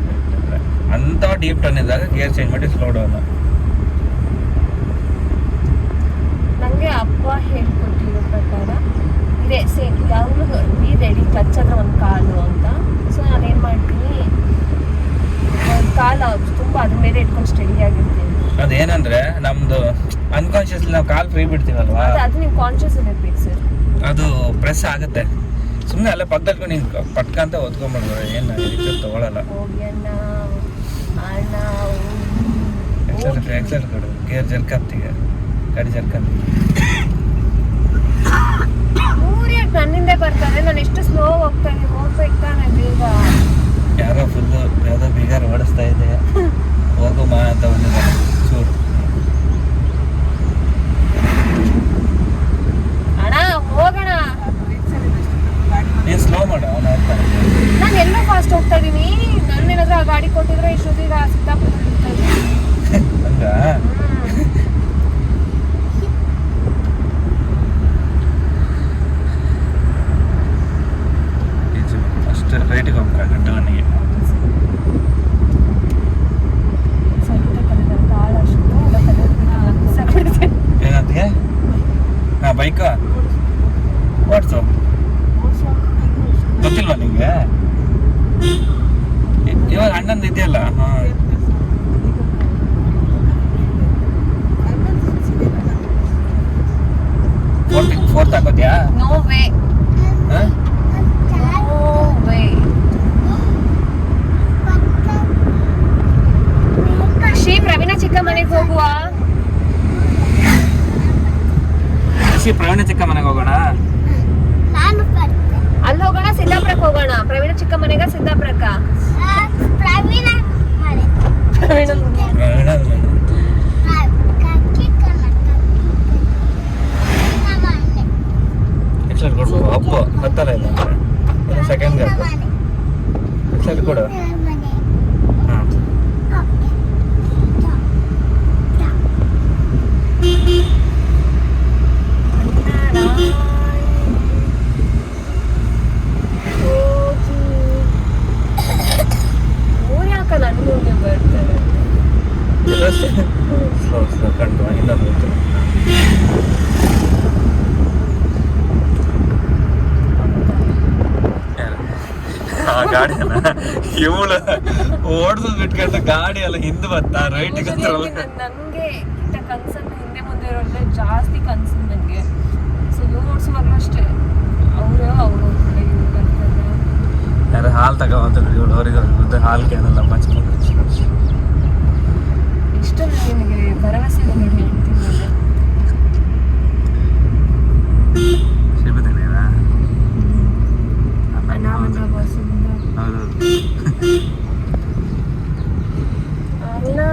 ಅಂತ ಡೀಪ್ ಟರ್ನ್ ಇದ್ದಾಗ ಗೇರ್ ಚೇಂಜ್ ಮಾಡಿ ಸ್ಲೋ ಡೌನ್. ನಂಗೆ ಅಪ್ಪ ಹೇಳ್ಕೊಟ್ಟಿರೋ ಪ್ರಕಾರ ಇದೆ ಸೇಮ್ ಯಾವಾಗಲೂ ಬಿ ರೆಡಿ, ಕ್ಲಚ್ ಹತ್ರ ಒಂದು ಕಾಲು ಅಂತ. ಸೊ ನಾನೇನು ಮಾಡ್ತೀನಿ, ಒಂದು ಕಾಲು ತುಂಬ ಅದ್ರ ಮೇಲೆ ಇಟ್ಕೊಂಡು ಸ್ಟಡಿ ಆಗಿರ್ತೀನಿ. ಅದೇನಂದ್ರೆ ನಮ್ದು ಅನ್ಕಾನ್ಶಿಯಸ್ಲಿ ನಾವು ಕಾಲ್ ಫ್ರೀ ಬಿಡ್ತೀವಲ್ವಾ, ಅದು ನೀವು ಕಾನ್ಶಿಯಸ್ ಇರಬೇಕು ಸರ್. ಅದು ಪ್ರೆಸ್ ಆಗುತ್ತೆ. ಸುಮ್ಮನೆ ಅಲ್ಲ ಪಕ್ಕದಲ್ಲಿ ನೀವು ಪಟ್ಕಂತ ಓದ್ಕೊಂಡ್ಬಿಡ್ಬೋದು, ಏನು ತಗೊಳಲ್ಲ. ಹೋಗಿ ಅಣ್ಣ ಅಣ್ಣ ಎಕ್ಸಲ್ ಕೊಡು, ಗೇರ್ ಜರ್ಕಂತೀಗ ಗಾಡಿ ಜರ್ಕಂತ. ಊರಿಯಾಗಿ ನನ್ನಿಂದೆ ಬರ್ತಾರೆ, ನಾನು ಎಷ್ಟು ಸ್ಲೋ ಹೋಗ್ತಾ ಇದ್ದೀನಿ, ಹೋಗ್ಬೇಕು ತಾನೆ ಬೇಗ. ಯಾರೋ ಫುಲ್ಲು ಯಾವುದೋ ಬೀಗಾರ ಓಡಿಸ್ತಾ ಇದೆ, ಹೋಗುಮ ಅಂತ ಬಂದಿದ್ದಾರೆ ಚೂರು. ಅಣ್ಣ ಹೋಗೋಣ, ನೀನು ಸ್ಲೋ ಮಾಡು, ಅವನು ಹೋಗ್ತಾನೆ. ನಾನು ಎಲ್ಲೋ ಫಾಸ್ಟ್ ಹೋಗ್ತಾ ಇದ್ದೀನಿ. ನನ್ನೇನಾದ್ರೂ ಆ ಗಾಡಿ ಕೊಟ್ಟಿದ್ರೆ ಇಷ್ಟೊತ್ತಿಗೆ ಸಿಕ್ಕಾಪಟ್ಟೆ ಇರ್ತಾ ಇದ್ದೀನಿ. ಹಂಗ ಅಷ್ಟು ರೈಟಿಗೆ ಹೋಗ್ಬೇಕಾಗತ್ತೆ ನನಗೆ. ಏನಂತೀಯ? ಹಾಂ, ಬೈಕಾ ಓಡಿಸು. ಗೊತ್ತಿಲ್ವಾ ನಿಂಗೆ? ಇವಾಗ ಅಣ್ಣಂದು ಇದೆಯಲ್ಲ. ಹಾಂ, ಫೋರ್ತ್ ಹಾಕೋದ್ಯಾ? ನೋ ವೇ, ಹಾಂ, ನೋ ವೇ. ಶ್ರೀ ಪ್ರವೀಣ ಚಿಕ್ಕ ಮನೆಗೆ ಹೋಗುವ. ಪ್ರವೀಣ ಚಿಕ್ಕ ಮನೆಗೆ ಹೋಗೋಣ. ನಾನು ಬರ್ತೇನೆ. ಅಲ್ಲಿ ಹೋಗೋಣ, ಸಿದ್ದಾಪುರಕ್ಕೆ ಹೋಗೋಣ. ಪ್ರವೀಣ ಚಿಕ್ಕ ಮನೆಗ ಸಿದ್ದಾಪುರಕ್ಕ? ಪ್ರವೀಣ ಮನೆ. ಪ್ರವೀಣ ಎಕ್ಸಲ್ ಕೊಡು. ಅಪ್ಪ ಹತ್ತಲ್ಲ ಇಲ್ಲ ಅಂದ್ರೆ ಸೆಕೆಂಡ್ಗೆ ಹಾಕು. ಎಕ್ಸಲ್ ಕೊಡು. ಹಾಂ, ಊರ್ ಯಾಕ ನನಗೆ ಬರ್ತಾರೆ? ಸ್ಲೋ ಕಂಡು ಇನ್ನೊಂದು ಹೋಗ್ತು. ಆ ಗಾಡಿ ಅಲ್ಲ ಇವಳು ಓಡಿಸೋದು ಬಿಟ್ಕೊಂಡು ಗಾಡಿ ಎಲ್ಲ ಹಿಂದೆ ಬರ್ತಾ ರೈಟಿಗೆ ನನಗೆ ಇಂಥ ಕನ್ಸನ್ನು ಹಿಂದೆ ಮುಂದೆ ಇರೋದ್ರೆ ಜಾಸ್ತಿ ಕನ್ಸು ನನಗೆ. ಸೊ ಇವ್ರು ಓಡಿಸುವಾಗಲೂ ಅಷ್ಟೇ, ಅವರು ಯಾರು ಹಾಲು ತಗೊಂತಾರೆ ಇವಳು, ಅವ್ರಿಗೆ ಹಾಲು ಕ್ಯಾನೆಲ್ಲ ಮಚ್ಕೊಂಡು ಇಷ್ಟು ನಿನಗೆ ಭರವಸೆ ಇದೆ ನೋಡಿ ಹೇಳ್ತೀನಿ. ಸಿಗುತ್ತೇನೇನಾ? ಅಣ್ಣ ಬಸ್ಸಿಂದ ಹೌದು. ಅಲ್ಲ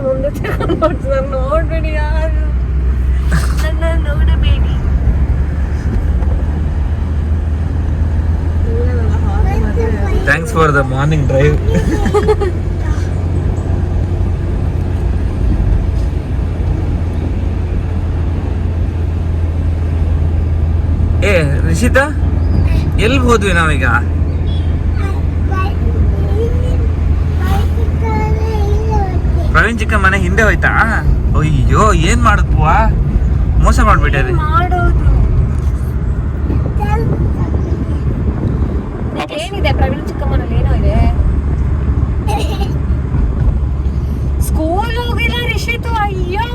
ಮುಂದೆ ತಗೊಂಡು ನೋಡ್ಬೇಡಿ, ಯಾರು ನನ್ನ ನೋಡಬೇಡಿ. Thanks for the morning drive. ಏ ರಿಷಿತಾ, ಎಲ್ಲಿ ಹೋದ್ವಿ ನಾವೀಗ? ಪ್ರವೀಣ್ ಚಿಕ್ಕ ಮನೆ ಹಿಂದೆ ಹೋಯ್ತಾ? ಅಯ್ಯೋ, ಏನ್ ಮಾಡುತ್ತವಾ, ಮೋಸ ಮಾಡ್ಬಿಟ್ಟೆ. ಮಾಡೋದು ಏನಿದೆ ಪ್ರವೀಣ್ ಚಿಕ್ಕ ಮನೇಲಿ ಏನೋ ಇದೆ. ಸ್ಕೂಲ್ ಹೋಗಿಲ್ಲ ರಿಷಿತು? ಅಯ್ಯೋ,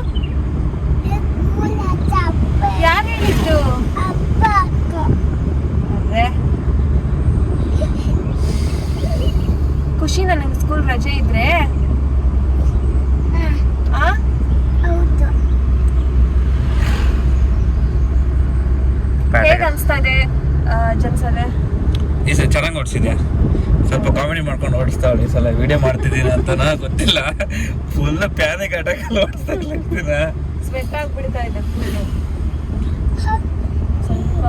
ಯಾರು ಹೇಳಿದ್ದೆ? ಓಡಿಸಿದ್ಯಾ? ಸ್ವಲ್ಪ ಕಾಮಿಡಿ ಮಾಡ್ಕೊಂಡು ಓಡಿಸ್ತಾವಳಿ ಈ ಸಲ ವಿಡಿಯೋ ಮಾಡ್ತಿದ್ದೀನಿ ಅಂತನಾ ಗೊತ್ತಿಲ್ಲ, ಫುಲ್ ಪ್ಯಾನಿಕ್ ಅಟ್ಯಾಕ್ ಅಲ್ಲಿ ಓಡಿಸ್ತಾ ಇರ್ತೀನ. ಸ್ವೆಟ್ ಆಗ್ಬಿಡ್ತಾ ಇದೆ ಫುಲ್ಲು. ಸ್ವಲ್ಪ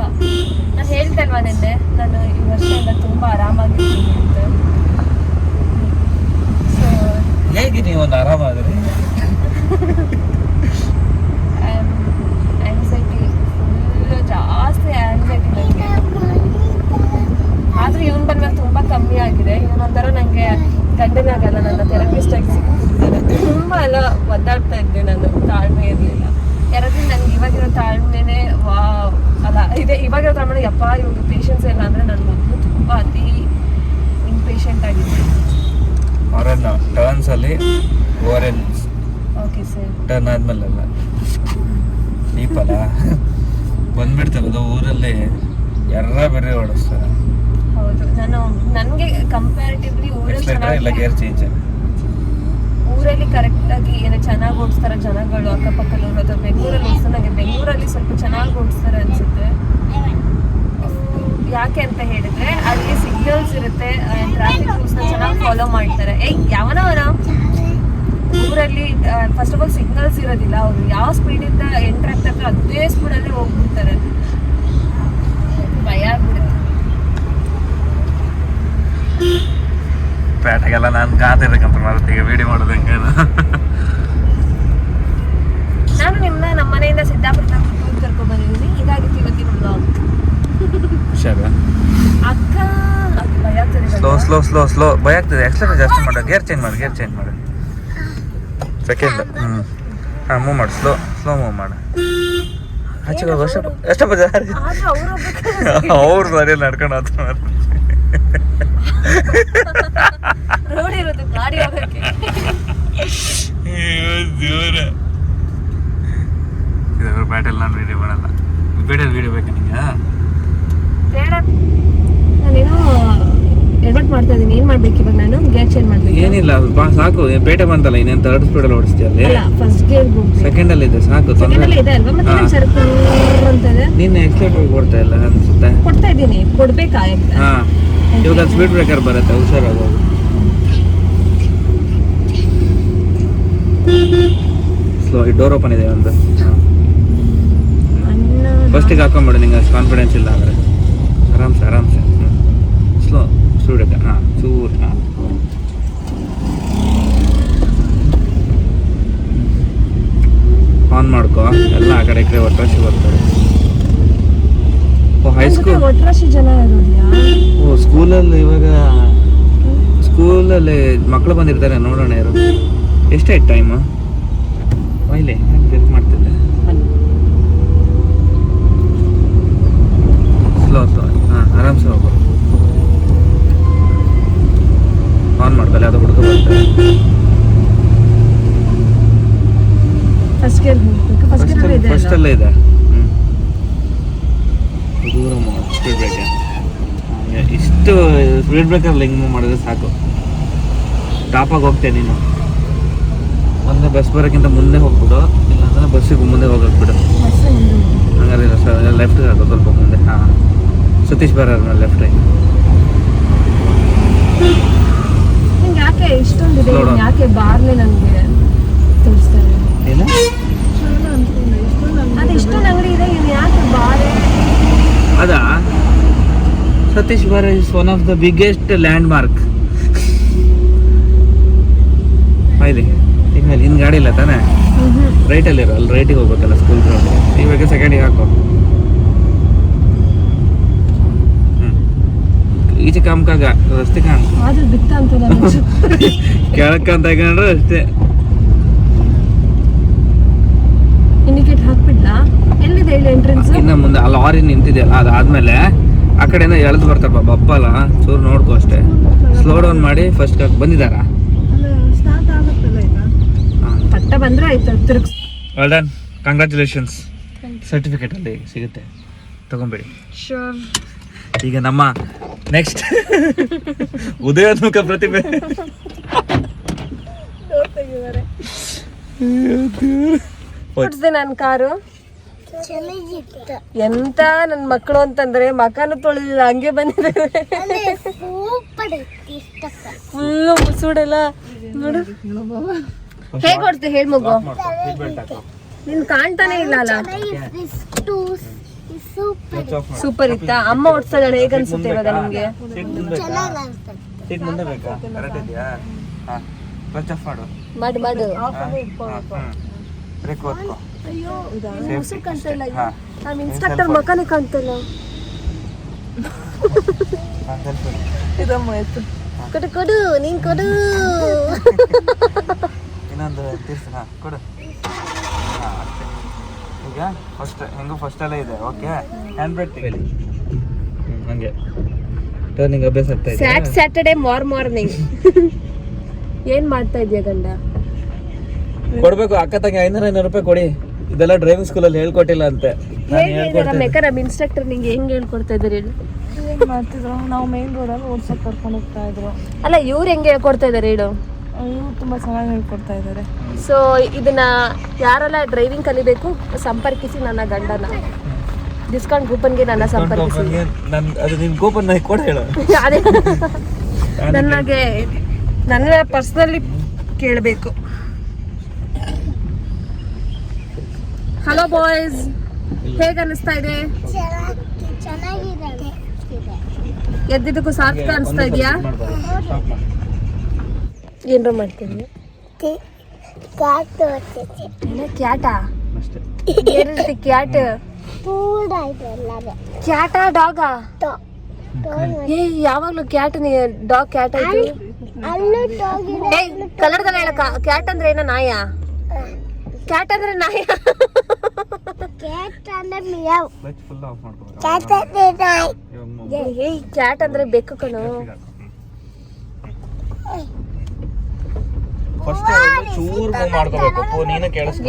ನಾನು ಹೇಳ್ತಲ್ವಾ ನಿನ್ನೆ ನಾನು ಈ ವರ್ಷದಿಂದ ತುಂಬ ಆರಾಮಾಗಿರ್ತೀನಿ ಅಂತ. ಸೊ ಹೇಗೆ ನೀವು ಒಂದು ಆರಾಮಾದ್ರಿ? ಆ್ಯಂಗ್ಸೈಟಿ ಫುಲ್ಲು ಜಾಸ್ತಿ ಆ್ಯಂಗ್ಸೈಟಿ ನನಗೆ. ಆದರೂ ಇವನು ಬಂದ್ಮೇಲೆ ತುಂಬ ಕಮ್ಮಿ ಆಗಿದೆ. ಇವನೊಂಥರ ನನಗೆ ಗಂಡನೇ ಆಗಲ್ಲ, ನನ್ನ ಥೆರಪಿಸ್ಟ್ ಆಗಿ ಸಿಕ್ಕಿದ್ದಾರೆ. ತುಂಬ ಎಲ್ಲ ಒದ್ದಾಡ್ತಾ ಇದ್ದೆ, ನಾನು ತಾಳ್ಮೆ ಇರಲಿಲ್ಲ. ಯಾರಾದ್ರೂ ನನಗೆ ಇವಾಗಿರೋ ತಾಳ್ಮೆನೇ ಅಲ್ಲ ಇದೆ, ಇವಾಗಿರೋ ತಾಳ್ಮೆ ಯಪ್ಪ ಇವಾಗ ಪೇಷನ್ಸ್ ಇಲ್ಲ. ಅಂದರೆ ನಾನು ಮೊದಲು ತುಂಬ ಅತಿ ಇಂಪೇಷಂಟ್ ಆಗಿದ್ದೆ. ಟರ್ನ್ಸ್ ಅಲ್ಲಿ ಓರೆಂಜ್ ಓಕೆ ಸರ್. ಟರ್ನ್ ಆದ್ಮೇಲೆಲ್ಲ ಡೀಪಲ್ಲ ಬಂದ್ಬಿಡ್ತಲ್ಲ ಊರಲ್ಲಿ ಎರ್ರ ಬೇರೆ ಓಡಿಸ್ತಾರೆ. ಹೌದು, ನನಗೆ ಕಂಪ್ಯಾರಿಟಿವ್ಲಿ ಊರಲ್ಲಿ ಇಲ್ಲ ಗೇರ್ ಚೇಂಜ್ ಊರಲ್ಲಿ ಕರೆಕ್ಟಾಗಿ ಏನೋ ಚೆನ್ನಾಗಿ ಓಡಿಸ್ತಾರೆ ಜನಗಳು ಅಕ್ಕಪಕ್ಕದಲ್ಲಿ ಇರೋದು. ಬೆಂಗಳೂರಲ್ಲಿ ಓಡಿಸ್ತಾರೆ, ನನಗೆ ಬೆಂಗಳೂರಲ್ಲಿ ಸ್ವಲ್ಪ ಚೆನ್ನಾಗಿ ಓಡಿಸ್ತಾರೆ ಅನಿಸುತ್ತೆ. ಯಾಕೆ ಅಂತ ಹೇಳಿದ್ರೆ ಅಲ್ಲಿ ಸಿಗ್ನಲ್ಸ್ ಇರುತ್ತೆ, ಟ್ರಾಫಿಕ್ ರೂಲ್ಸ್ನ ಚೆನ್ನಾಗಿ ಫಾಲೋ ಮಾಡ್ತಾರೆ. ಯಾವನವನ ಊರಲ್ಲಿ ಫಸ್ಟ್ ಆಫ್ ಆಲ್ ಸಿಗ್ನಲ್ಸ್ ಇರೋದಿಲ್ಲ. ಅವರು ಯಾವ ಸ್ಪೀಡಿಂದ ಎಂಟ್ರ್ ಆಗ್ತಾರೆ ಅದೇ ಸ್ಪೀಡಲ್ಲಿ ಹೋಗ್ಬಿಡ್ತಾರೆ. ಭಯ ಆಗ್ಬಿಡುತ್ತೆ. ಪೇಟೆಗೆಲ್ಲ ನಾನು ಕಾದಿರ್ಬೇಕಂತ ಮಾಡ್ತೀವಿ ವಿಡಿಯೋ ಮಾಡೋದಂಗೆ. ನಾನು ನಿಮ್ಮನ್ನ ನಮ್ಮ ಮನೆಯಿಂದ ಸಿದ್ದಾಪುರ ಟೂರ್ ಕರ್ಕೊಂಡು ಬಂದಿದ್ದೀನಿ. ಇದಾಗಿತ್ತು ಇವತ್ತಿನ ಬ್ಲಾಗ್. ಹುಷಾರು ಅಕ್ಕ ಭಯ ಆಗ್ತದೆ. ಸ್ಲೋ ಸ್ಲೋ ಸ್ಲೋ ಸ್ಲೋ ಭಯ ಆಗ್ತದೆ. ಎಕ್ಸಲೇಟರ್ ಜಾಸ್ತಿ ಮಾಡು, ಗೇರ್ ಚೇಂಜ್ ಮಾಡು. ಸೆಕೆಂಡ್ ಹಾಂ ಮೂವ್ ಮಾಡು, ಸ್ಲೋ ಮೂವ್ ಮಾಡು. ಆಚೆಗೆ ಹೋಗು. ಎಷ್ಟಪ್ಪ ಜಾರಿ ಅವ್ರು ಸರಿ ನಡ್ಕೊಂಡು ಹೋಗ್ತಾರೆ. ರೋಡ್ ಇರೋದು ಗಾಡಿ ಹೋಗಕ್ಕೆ. ಬ್ಯಾಟಲ್ ನಾನು ವಿಡಿಯೋ ಮಾಡಲ್ಲ. ಬೇಡಲ್ಲಿ ವಿಡಿಯೋ ಬೇಕಾ ನಿಂಗೆ? ಬೇಡ, ನಾನೇನೋ ಎಡಿಟ್ ಮಾಡ್ತಾ ಇದ್ದೀನಿ. ಏನು ಮಾಡ್ಬೇಕು ಇವಾಗ? ನಾನು ಗೇರ್ ಚೇಂಜ್ ಮಾಡ್ಬೇಕು. ಏನಿಲ್ಲ ಸಾಕು. ಪೇಟೆ ಬಂತಲ್ಲ, ಇನ್ನೇನು ಥರ್ಡ್ ಸ್ಪೀಡಲ್ಲಿ ಓಡಿಸ್ತೀಯ ಅಲ್ಲಿ? ಫಸ್ಟ್ ಗೇರ್ ಸೆಕೆಂಡ್ ಅಲ್ಲಿ ಇದೆ ಸಾಕು. ಸೆಕೆಂಡ್ ಇದೆ ಅಲ್ವಾ? ಮತ್ತೆ ನಾನು ಸರ್ಕು ಅಂತದೆ. ನೀನು ಎಕ್ಸಲೇಟರ್ ಕೊಡ್ತಾ ಇಲ್ಲ ಅನ್ಸುತ್ತೆ. ಕೊಡ್ತಾ ಇದ್ದೀನಿ, ಕೊಡ್ಬೇಕಾ? ಹಾ ಇವಾಗ ಸ್ಪೀಡ್ ಬ್ರೇಕರ್ ಬರುತ್ತೆ, ಹುಷಾರಾಗೋದು. ಸ್ಲೋ. ಈ ಡೋರ್ ಓಪನ್ ಇದೆ ಒಂದು. ಫಸ್ಟಿಗೆ ಹಾಕೊಂಬಿಡು, ನಿಂಗೆ ಅಷ್ಟು ಕಾನ್ಫಿಡೆನ್ಸ್ ಇಲ್ಲ ಅಂದರೆ. ಆರಾಮ್ಸೆ ಸ್ಲೋ ಸ್ಪೀಡ್. ಹಾಂ ಚೂರು. ಹಾಂ ಆನ್ ಮಾಡ್ಕೋ. ಎಲ್ಲ ಆ ಕಡೆ ಈ ಕಡೆ ಒಟ್ರಾಶಿ ಬರ್ತಾರೆ. ಓ ಹೈಸ್ಕೂಲ್ ಒಟ್ರಾಶಿ ಜನ ಇರೋದ್ಯಾ? ಓ ಸ್ಕೂಲಲ್ಲಿ ಇವಾಗ ಸ್ಕೂಲಲ್ಲಿ ಮಕ್ಕಳು ಬಂದಿರ್ತಾರೆ, ನೋಡೋಣ ಯಾರು. ಎಷ್ಟಾಯ್ತು ಟೈಮು? ಒಯ್ಲೆ ಚೆಕ್ ಮಾಡ್ತಿದ್ದೆ. ಸ್ಲೋ ಹಾಂ ಆರಾಮ್ಸೆ ಹೋಗು. ಆನ್ ಮಾಡ್ಕೊಳ್ಳಿ, ಅದು ಹುಡುಗ ಬರ್ತಾರೆ. ಫಸ್ಟಲ್ಲೇ ಇದೆ. ದೂರ ಸ್ಪೀಡ್ ಬ್ರೇಕರ್. ಇಷ್ಟು ಸ್ಪೀಡ್ ಬ್ರೇಕರ್ ಹಿಂಗೆ ಮೂವ್ ಮಾಡಿದ್ರೆ ಸಾಕು. ಟಾಪಾಗಿ ಹೋಗ್ತೇನೆ ನೀನು. ಒಂದೇ ಬಸ್ ಬರೋಕ್ಕಿಂತ ಮುಂದೆ ಹೋಗ್ಬಿಡು, ಇಲ್ಲಾಂದ್ರೆ ಬಸ್ಸಿಗೆ ಮುಂದೆ ಹೋಗೋಕ್ಬಿಡು. ಹಂಗಾರೆ ಲೆಫ್ಟ್ ಹಾಕೋ ಸ್ವಲ್ಪ ಮುಂದೆ. ಹಾಂ ಸತೀಶ್ ಬರೋರು ಲೆಫ್ಟ್. ಯಾಕೆ ಇಷ್ಟೊಂದು ಯಾಕೆ ಬಾರ್ಲೆ ನನಗೆ ತೋರಿಸ್ತಾರೆ? ಇಲ್ಲ ಅದು ಇಷ್ಟೊಂದು ಅಂಗಡಿ ಇದೆ, ಇವ್ನು ಯಾಕೆ ಬಾರೆ? ಅದಾ Satish bar is one of the biggest land mark. ಆಯ್ತು ಈಗ ನಿನ್ನ ಗಾಡಿ ಇಲ್ಲ ತಾನೇ? ರೈಟಲ್ಲಿರೋ ಅಲ್ಲಿ ರೈಟಿಗೆ ಹೋಗ್ಬೇಕಲ್ಲ ಸ್ಕೂಲ್ ಗ್ರೌಂಡ್. ಇವಾಗ ಸೆಕೆಂಡಿಗೆ ಹಾಕೋ. ಈಚೆ ಕಾಮ್ಕಾಗ ರಸ್ತೆ ಕಾಣ ಆದ್ರೂ ಬಿತ್ತ ಅಂತ ಕೆಳಕ್ಕಂತ ತಗೊಂಡ್ರೆ ಅಷ್ಟೇ. ಇಂಡಿಕೇಟ್ ಹಾಕ್ಬಿಡ್ಲಾ? ಎಲ್ಲಿದೆ ಇಲ್ಲಿ ಎಂಟ್ರೆನ್ಸ್? ಇನ್ನು ಮುಂದೆ ಆ ಲಾರಿ ನಿಂತಿದೆಯಲ್ಲ, ಅದಾದ್ಮೇಲೆ ಆ ಕಡೆಯಿಂದ ಎಳೆದು ಬರ್ತಾರಪ್ಪ ಬಪ್ಪಲ್ಲ, ಚೂರು ನೋಡ್ಕೊ ಅಷ್ಟೇ. ಸ್ಲೋ ಡೌನ್ ಮಾಡಿ ಫಸ್ಟ್ ಬಂದಿದ್ದಾರ. ಪಟ್ಟ ಬಂದ್ರೆ ಆಯ್ತು, ತಿರುಗಿಸ್. Well done, congratulations. ಸರ್ಟಿಫಿಕೇಟ್ ಅಲ್ಲಿ ಸಿಗುತ್ತೆ, ತಗೊಂಬೇಡಿ. ಶೋರ್. ಈಗ ನಮ್ಮ ನೆಕ್ಸ್ಟ್ ಉದಯೋನ್ಮುಖ ಪ್ರತಿಭೆ ನನ್ನ ಕಾರು ಚೆನ್ನಾಗಿತ್ತು. ಎಂತ ನನ್ ಮಕ್ಕಳು ಅಂತಂದ್ರೆ ಮಕನು ತೊಳೆದಿಲ್ಲ ಹಂಗೆ ಬಂದಿದ್ದಾರೆ. ಸೂಪರ್ ಇತ್ತು ಇಷ್ಟಕ್ಕೆ. ಫುಲ್ಲು ಮುಸುಡೆಲ್ಲ ನೋಡು. ಹೇಗ್ ಹೊಡ್ತೆ ಹೇಳ್ ಮಗು, ನಿನ್ ಕಾಣ್ತಾನೆ ಇಲ್ಲ ಅಲ್ಲ. ಸೂಪರ್ ಇತ್ತಾ? ಅಮ್ಮ ಓಡ್ಸ್ತಾಳೆ, ಹೇಗ್ ಅನ್ಸುತ್ತೆ ಇವಾಗ ನಿಮ್ಗೆ? ಸೀಟ್ ಮುಂದೆ ಬೇಕಾ? ಕರೆಕ್ಟ್ ಇದೆಯಾ? ಸ್ವಿಚ್ ಆಫ್ ಮಾಡು. ಮಾಡು ಬ್ರೇಕ್ ಒತ್ಕೋ. ನಮ್ ಇನ್ಸ್ಟ್ರಕ್ಟರ್ ಮಕನೇ ಕಾಣ್ತಿಲ್ಲ. ಕೊಡು ಕೊಡು, ನೀನ್ ಕೊಡು. ಇನ್ನೊಂದು ತೀರ್ಸು. ಕೊಡು. ಈಗ ಫಸ್ಟ್ ಹೆಂಗೋ ಫಸ್ಟ್ ಎಲ್ಲ ಇದೆ. ಓಕೆ, ಹ್ಯಾಂಡ್ ಬ್ರೇಕ್ ತೆಗೀಲಿ. ಹಂಗೆ ಟರ್ನಿಂಗ್ ಅಭ್ಯಾಸ ಆಗ್ತಾ ಇದೆ. ಸ್ಯಾಟರ್ಡೇ ಮಾರ್ನಿಂಗ್ ಏನ್ ಮಾಡ್ತಾ ಇದೀಯ ಗಂಡ? ಕೊಡ್ಬೇಕು ಅಕ್ಕ ತಂಗಿ 500 ರೂಪಾಯಿ ಕೊಡಿ. ಇದೆಲ್ಲ ಡ್ರೈವಿಂಗ್ ಸ್ಕೂಲಲ್ಲಿ ಹೇಳ್ಕೊಟ್ಟಿಲ್ಲ ಅಂತೆ. ನಮ್ ಇನ್ಸ್ಟ್ರಕ್ಟರ್ ನಿಂಗೆ ಹೆಂಗ್ ಹೇಳ್ಕೊಡ್ತಾ ಇದಾರೆ ಹೇಳು? ಮಾಡ್ತಿದ್ರು ನಾವು ಮೇನ್ ರೋಡಲ್ಲಿ ಓಡ್ಸಕ್ ಕರ್ಕೊಂಡು ಹೋಗ್ತಾ ಇದ್ರು. ಅಲ್ಲ ಇವ್ರು ಹೆಂಗ್ ಹೇಳ್ಕೊಡ್ತಾ ಇದಾರೆ ಹೇಳು? ಇವ್ರು ತುಂಬಾ ಚೆನ್ನಾಗಿ ಹೇಳ್ಕೊಡ್ತಾ ಇದ್ದಾರೆ. ಸೊ ಇದನ್ನ ಯಾರೆಲ್ಲ ಡ್ರೈವಿಂಗ್ ಕಲಿಬೇಕು ಸಂಪರ್ಕಿಸಿ ನನ್ನ ಗಂಡನ. ಡಿಸ್ಕೌಂಟ್ ಕೂಪನ್ಗೆ ನನ್ನ ಸಂಪರ್ಕಿಸಿ. ಅದು ನಿನ್ ಕೂಪನ್ ನನಗೆ ಕೊಡ ಹೇಳು. ಅದೇ ನನಗೆ ನನ್ನ ಪರ್ಸನಲಿ ಕೇಳಬೇಕು. ಹಲೋ ಬಾಯ್ಸ್, ಹೇಗ ಅನಿಸ್ತಾ ಇದೆ? ಚೆನ್ನಾಗಿದೆ. ಎದ್ದಿದ್ದಕ್ಕೂ ಸಾರ್ಥಕ ಅನಿಸ್ತಾ ಇದೆಯಾ? ಏನ್ರ ಮಾಡ್ತೀನಿ. ಕ್ಯಾಟ ಏನಂತೆ? ಕ್ಯಾಟ್ ಕ್ಯಾಟ ಡಾಗ? ಏ ಯಾವಾಗ್ಲೂ ಕ್ಯಾಟ್ ಡಾಗ್ ಕ್ಯಾಟ್ ಆಯ್ತು. ಏ ಕನ್ನಡದಲ್ಲಿ ಹೇಳಕ್ಕ, ಕ್ಯಾಟ್ ಅಂದ್ರೆ ಏನೋ ನಾಯ? ಕ್ಯಾಟ್ ಅಂದ್ರೆ ನಾಯ? ಏ ಕ್ಯಾಟ್ ಅಂದ್ರೆ ಬೆಕ್ಕು ಕಣೋ.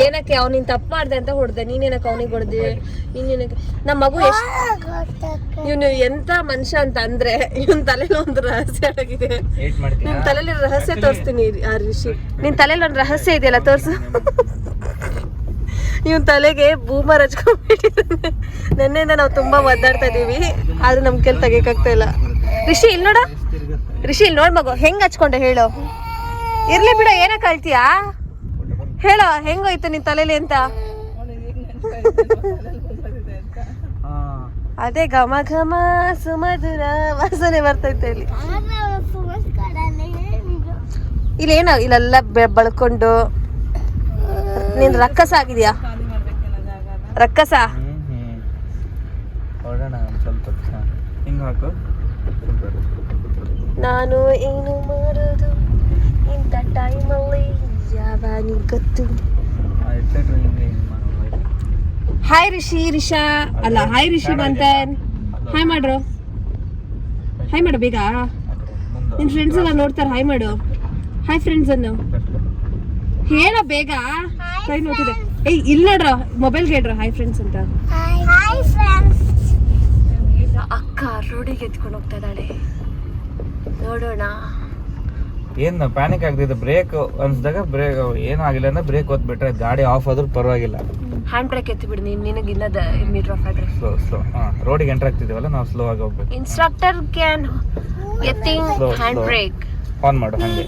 ಏನಕ್ಕೆ ಅವ್ನಿನ್ ತಪ್ಪು ಮಾಡ್ದೆ ಅಂತ ಹೊಡ್ದೆ, ನೀನೇನಕ್ಕೆ ಅವನಿಗೆ ಹೊಡ್ದೆ? ಇನ್ನೇನಕ್ಕೆ ನಮ್ಮ ಮಗು ಇವನು ಎಂತ ಮನುಷ್ಯ ಅಂತ ಅಂದ್ರೆ ಇವನ್ ತಲೆಯಲ್ಲಿ ಒಂದು ರಹಸ್ಯ ಆಗಿದೆ. ನಿನ್ ತಲೆಯಲ್ಲಿ ರಹಸ್ಯ ತೋರಿಸ್ತೀನಿ ರಿಷಿ. ನಿನ್ ತಲೆಯಲ್ಲಿ ಒಂದು ರಹಸ್ಯ ಇದೆಯಲ್ಲ, ತೋರ್ಸು. ಇವನ್ ತಲೆಗೆ ಬೂಮರ್ ಹಚ್ಕೊಂಡ್ಬಿಟ್ಟಿದ್ದಾನೆ. ನೆನ್ನೆಯಿಂದ ನಾವು ತುಂಬಾ ಒದ್ದಾಡ್ತಾ ಇದೀವಿ, ಆದ್ರೆ ನಮ್ ಕೆಲ್ ತೆಗಿಯಕ್ಕಾಗ್ತಾ ಇಲ್ಲ. ರಿಷಿ ಇಲ್ಲಿ ನೋಡ, ರಿಷಿ ಇಲ್ಲಿ ನೋಡ್ ಮಗು, ಹೆಂಗ್ ಹಚ್ಕೊಂಡೆ ಹೇಳು? ಇರ್ಲಿ ಬಿಡ, ಏನ ಕಳ್ತೀಯಾ ಹೇಳೋ, ಹೆಂಗೋಯ್ತು ನಿನ್ ತಲೆಲಿ ಅಂತ? ಅದೇ ಘಮ ಘಮ ಸುಮಧುರ ವಾಸನೆ ಬರ್ತೈತೆ ಇಲ್ಲಿ. ಇಲ್ಲೇನೋ ಇಲ್ಲೆಲ್ಲ ಬಳ್ಕೊಂಡು ನೀನ್ ರಕ್ಕಸ ಆಗಿದ್ಯಾ? ರಕ್ಕಸ ನಾನು ಏನು ಮಾಡೋದು ಇಂಥ ಟೈಮಲ್ಲಿ ಯಾವಾನಿ ಗೊತ್ತು. ಹಾಯ್ ರಿಷಿ, ರಿಷಾ ಅಲ್ಲ, ಹಾಯ್ ರಿಷಿ ಮಂತನ್. ಹಾಯ್ ಮಾಡ್ರು, ಹಾಯ್ ಮಾಡು ಬೇಗ. ನಿನ್ ಫ್ರೆಂಡ್ಸ್ ಎಲ್ಲ ನೋಡ್ತಾರೆ, ಹಾಯ್ ಮಾಡು. ಹಾಯ್ ಫ್ರೆಂಡ್ಸ್ ಅನ್ನು ಹೇಳ ಬೇಗ, ಕೈ ನೋಡ್ತಿದೆ. ಏಯ್ ಇಲ್ಲಿ ನೋಡ್ರ, ಮೊಬೈಲ್ಗೆ ಹೇಳ್ರ ಹಾಯ್ ಫ್ರೆಂಡ್ಸ್ ಅಂತ. ಅಕ್ಕ ರೋಡಿಗೆ ಎತ್ಕೊಂಡು ಹೋಗ್ತಾ ಇದ್ದಾಳೆ, ನೋಡೋಣ. ಏನ್ ಪ್ಯಾನಿಕ್ ಆಗ್ತಿದೆ. ಬ್ರೇಕ್ ಅನ್ಸ್ದಾಗ ಬ್ರೇಕ್ ಏನೂ ಆಗಿಲ್ಲ ಅಂದ್ರೆ ಬ್ರೇಕ್ ಒತ್ಬಿಟ್ರೆ ಗಾಡಿ ಆಫ್ ಆದ್ರೂ ಪರವಾಗಿಲ್ಲ. ಹ್ಯಾಂಡ್ ಬ್ರೇಕ್ ಎತ್ತಿ ಬಿಡಿ, ನಿನಗೆ ಇನ್ನದ ಮೀಟರ್ ಆಫ್ ಆದ್ರೆ. ಸ್ಲೋ ರೋಡಿಗೆ ಎಂಟರ್ ಆಗ್ತಿದೀವಲ್ಲ ನಾವು, ಸ್ಲೋ ಆಗಿ ಹೋಗ್ಬೇಕು. ಇನ್ಸ್ಟ್ರಕ್ಟರ್ ಕ್ಯಾನ್ ಎತ್ತಿಂಗ್ ಹ್ಯಾಂಡ್ ಬ್ರೇಕ್ ಆನ್ ಮಾಡು ಹಂಗೆ.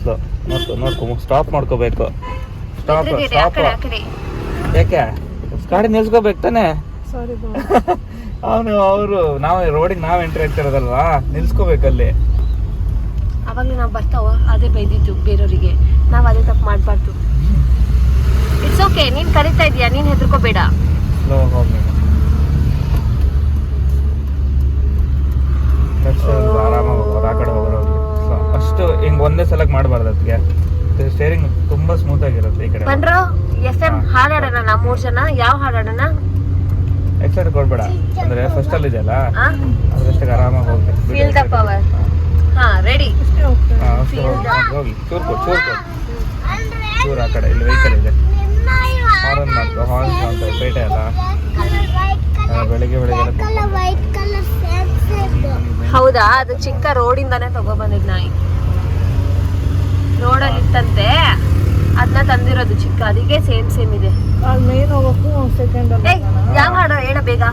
ಸ್ಲೋ ನೋಡ್ಕೊ, ಸ್ಟಾಪ್ ಮಾಡ್ಕೋಬೇಕು. ಸ್ಟಾಪ್ ಯಾಕೆ ಗಾಡಿ ನಿಲ್ಸ್ಕೋಬೇಕು ತಾನೆ? ಅವರು ನಾವು ರೋಡಿಗೆ ನಾವ್ ಎಂಟ್ರಿ ಆಗ್ತಿರೋದಲ್ವಾ, ನಿಲ್ಸ್ಕೋಬೇಕಲ್ಲಿ. ಅವಾಗಲೇ ನಾವು ಬರ್ತಾವ ಅದೇ ಬೈದಿದ್ದು ಬೇರೆಯವರಿಗೆ, ನಾವು ಅದೇ ತಪ್ಪು ಮಾಡಬಾರ್ದು. ಇಟ್ಸ್ ಓಕೆ, ನೀನ್ ಕರಿತಾ ಇದೀಯಾ, ನೀನ್ ಹೆದರ್ಕೋಬೇಡ. ಸ್ಲೋ ಹೋಗಿ ಆರಾಮಾಗಿ ಹೋಗೋರು, ಆ ಕಡೆ ಹೋಗೋರು. ಅಷ್ಟು ಹಿಂಗ್ ಒಂದೇ ಸಲಕ್ ಮಾಡಬಾರ್ದು. ಅದಕ್ಕೆ ಸ್ಟೇರಿಂಗ್ ತುಂಬಾ ಸ್ಮೂತ್ ಆಗಿರುತ್ತೆ ಈ ಕಡೆ. ಬಂದ್ರು FM ಹಾಡಾಡೋಣ ನಾವು 3 ಜನ. ಯಾವ ಹಾಡಾಡೋಣ? ಎಕ್ಸೈಟ್ ಕೊಡ್ಬೇಡ, ಅಂದ್ರೆ ಫಸ್ಟ್ ಅಲ್ಲಿ ಇದೆಯಲ್ಲ ಅದರಷ್ಟಕ್ಕೆ ಆರಾಮಾಗಿ ಹೋಗ್ಬೇಕು. Feel the power. ಹಾ ರೆಡಿ, ಹೋಗಿ ಚೂರು ಆ ಕಡೆ. ಇಲ್ಲಿ ವೆಹಿಕಲ್ ಇದೆ, ಹಾರ್ನ್ ಮಾಡ್ಕೊ. ಹಾರ್ನ್ ಅಂತ ಪೇಟೆ ಅಲ್ಲ, ಬೆಳಿಗ್ಗೆ ಹೌದಾ? ಅದು ಚಿಕ್ಕ ರೋಡಿಂದಾನೇ ತಗೊಬಂದಿದ್ ನಾಯಿ. ರೋಡಲ್ಲಿ ಇತ್ತಂತೆ, ಅದನ್ನ ತಂದಿರೋದು ಚಿಕ್ಕ, ಅದಕ್ಕೆ ಸೇಮ್ ಇದೆ. ಅಲ್ಲಿ ಮೇನ್ ಹೋಗಕ್ಕೂ ಸೆಕೆಂಡ್ ಅಲ್ಲಿ ಯಾವ ಹಾಡು ಹೇಳ ಬೇಗ.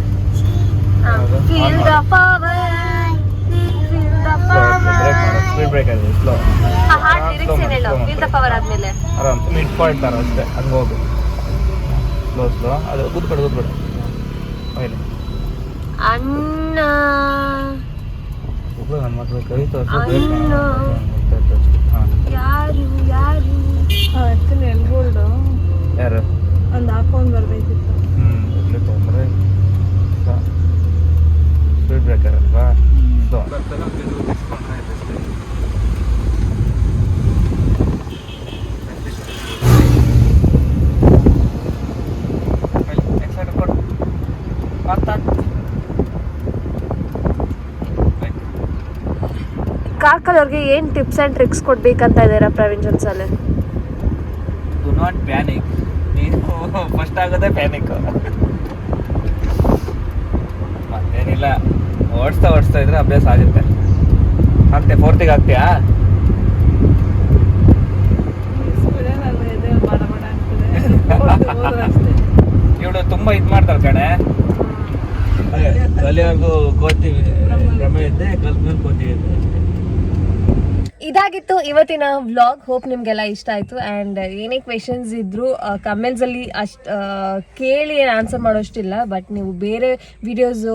Feel the power, feel the power. Speed brake ಅದು ಸ್ಲೋ. ಆ ಹಾಡು ಲಿರಿಕ್ಸ್ ಏನು ಹೇಳು? Feel the power ಆದ್ಮೇಲೆ ಆರಾಮ್ ಮಿಡ್ ಪಾಯಿಂಟ್ ತರ ಅಷ್ಟೇ, ಹಂಗೆ ಹೋಗು. ಸ್ಲೋ ಅದು ಕೂತ್ಕೊಡು ಆಯ್ತು. ಅಣ್ಣ ನನ್ನ ಮಕ್ಕಳು ಕೈ ತೋರಿಸಿ ಅಣ್ಣ ಯಾರು ಯಾರು ಆ್ಯಕ್ಚುಲಿ ಎಲ್ಗೋಲ್ಡು ಯಾರು ಒಂದು ಹಾಕೊಂಡು ಬರ್ಬೇಕಿತ್ತು. ಇರ್ಲಿ ತೊಂದರೆ. ಸ್ಪೀಡ್ ಬ್ರೇಕರ್ ಅಲ್ವಾ? ಕಾರ್ಕಳವ್ರಿಗೆ ಏನು ಟಿಪ್ಸ್ ಆ್ಯಂಡ್ ಟ್ರಿಕ್ಸ್ ಕೊಡ್ಬೇಕಂತ ಇದ್ದೀರಾ ಪ್ರವೀಣ್ ಜೊನ್ಸಲ್ಲಿ? Do not panic. ನೀನು ಫಸ್ಟ್ ಆಗೋದೇ ಪ್ಯಾನಿಕ್. ಮತ್ತೇನಿಲ್ಲ, ಓಡಿಸ್ತಾ ಇದ್ರೆ ಅಭ್ಯಾಸ ಆಗುತ್ತೆ. ಆಗ್ತೆ 4th ಆಗ್ತೀಯಾ? ನಾನು ಎದೆ ಮಾಡ ಆಗ್ತದೆ ಅಷ್ಟೇ. ಇವಳು ತುಂಬ ಇದು ಮಾಡ್ತಾಳೆ ಕಣೆ. ಕಲಿಯಾಗೂ ಕೋತೀವಿ, ಭ್ರಮೆ ಇದ್ದೆ ಕಲ್ತ್ಮೇಲೆ ಕೋತೀವಿ. ಇದಾಗಿತ್ತು ಇವತ್ತಿನ ವ್ಲಾಗ್. ಹೋಪ್ ನಿಮಗೆಲ್ಲ ಇಷ್ಟ ಆಯಿತು. ಆ್ಯಂಡ್ ಏನೇ ಕ್ವೆಶನ್ಸ್ ಇದ್ದರೂ ಕಮೆಂಟ್ಸಲ್ಲಿ ಕೇಳಿ ಆನ್ಸರ್ ಮಾಡೋಷ್ಟಿಲ್ಲ, ಬಟ್ ನೀವು ಬೇರೆ ವಿಡಿಯೋಸು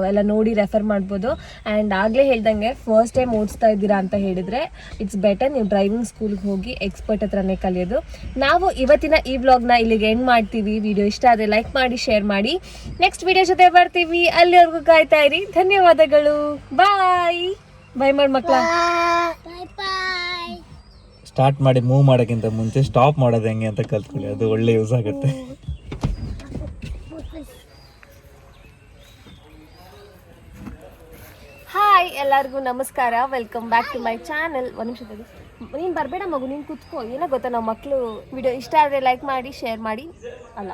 ಎಲ್ಲ ನೋಡಿ ರೆಫರ್ ಮಾಡ್ಬೋದು. ಆ್ಯಂಡ್ ಆಗಲೇ ಹೇಳ್ದಂಗೆ ಫಸ್ಟ್ ಟೈಮ್ ಓಡಿಸ್ತಾ ಇದ್ದೀರಾ ಅಂತ ಹೇಳಿದರೆ ಇಟ್ಸ್ ಬೆಟರ್ ನೀವು ಡ್ರೈವಿಂಗ್ ಸ್ಕೂಲ್ಗೆ ಹೋಗಿ ಎಕ್ಸ್ಪರ್ಟ್ ಹತ್ರನೇ ಕಲಿಯೋದು. ನಾವು ಇವತ್ತಿನ ಈ ವ್ಲಾಗ್ನ ಇಲ್ಲಿಗೆ ಎಂಡ್ ಮಾಡ್ತೀವಿ. ವಿಡಿಯೋ ಇಷ್ಟ ಆದರೆ ಲೈಕ್ ಮಾಡಿ, ಶೇರ್ ಮಾಡಿ. ನೆಕ್ಸ್ಟ್ ವಿಡಿಯೋ ಜೊತೆ ಬರ್ತೀವಿ. ಅಲ್ಲಿವರೆಗೂ ಕಾಯ್ತಾ ಇರಿ. ಧನ್ಯವಾದಗಳು. ಬಾಯ್ ಬಾಯ್ ಮಾಡಿ ಮಕ್ಕಳ. ಸ್ಟಾರ್ಟ್ ಮಾಡಿ ಮೂವ್ ಮಾಡೋಕ್ಕಿಂತ ಮುಂಚೆ ಸ್ಟಾಪ್ ಮಾಡೋದು ಹೆಂಗೆ ಅಂತ ಕಲ್ತ್ಕೊಳ್ಳಿ, ಅದು ಒಳ್ಳೆ ಯೂಸ್ ಆಗುತ್ತೆ. ಹಾಯ್ ಎಲ್ಲರಿಗೂ ನಮಸ್ಕಾರ, welcome back to my channel. ಒಂದು ನಿಮಿಷದಲ್ಲಿ ನೀನು ಬರಬೇಡ ಮಗು, ನೀನು ಕೂತ್ಕೋ. ಏನೋ ಗೊತ್ತಾ, ನಾವು ಮಕ್ಕಳು ವಿಡಿಯೋ ಇಷ್ಟ ಆದರೆ ಲೈಕ್ ಮಾಡಿ, ಶೇರ್ ಮಾಡಿ. ಅಲ್ಲ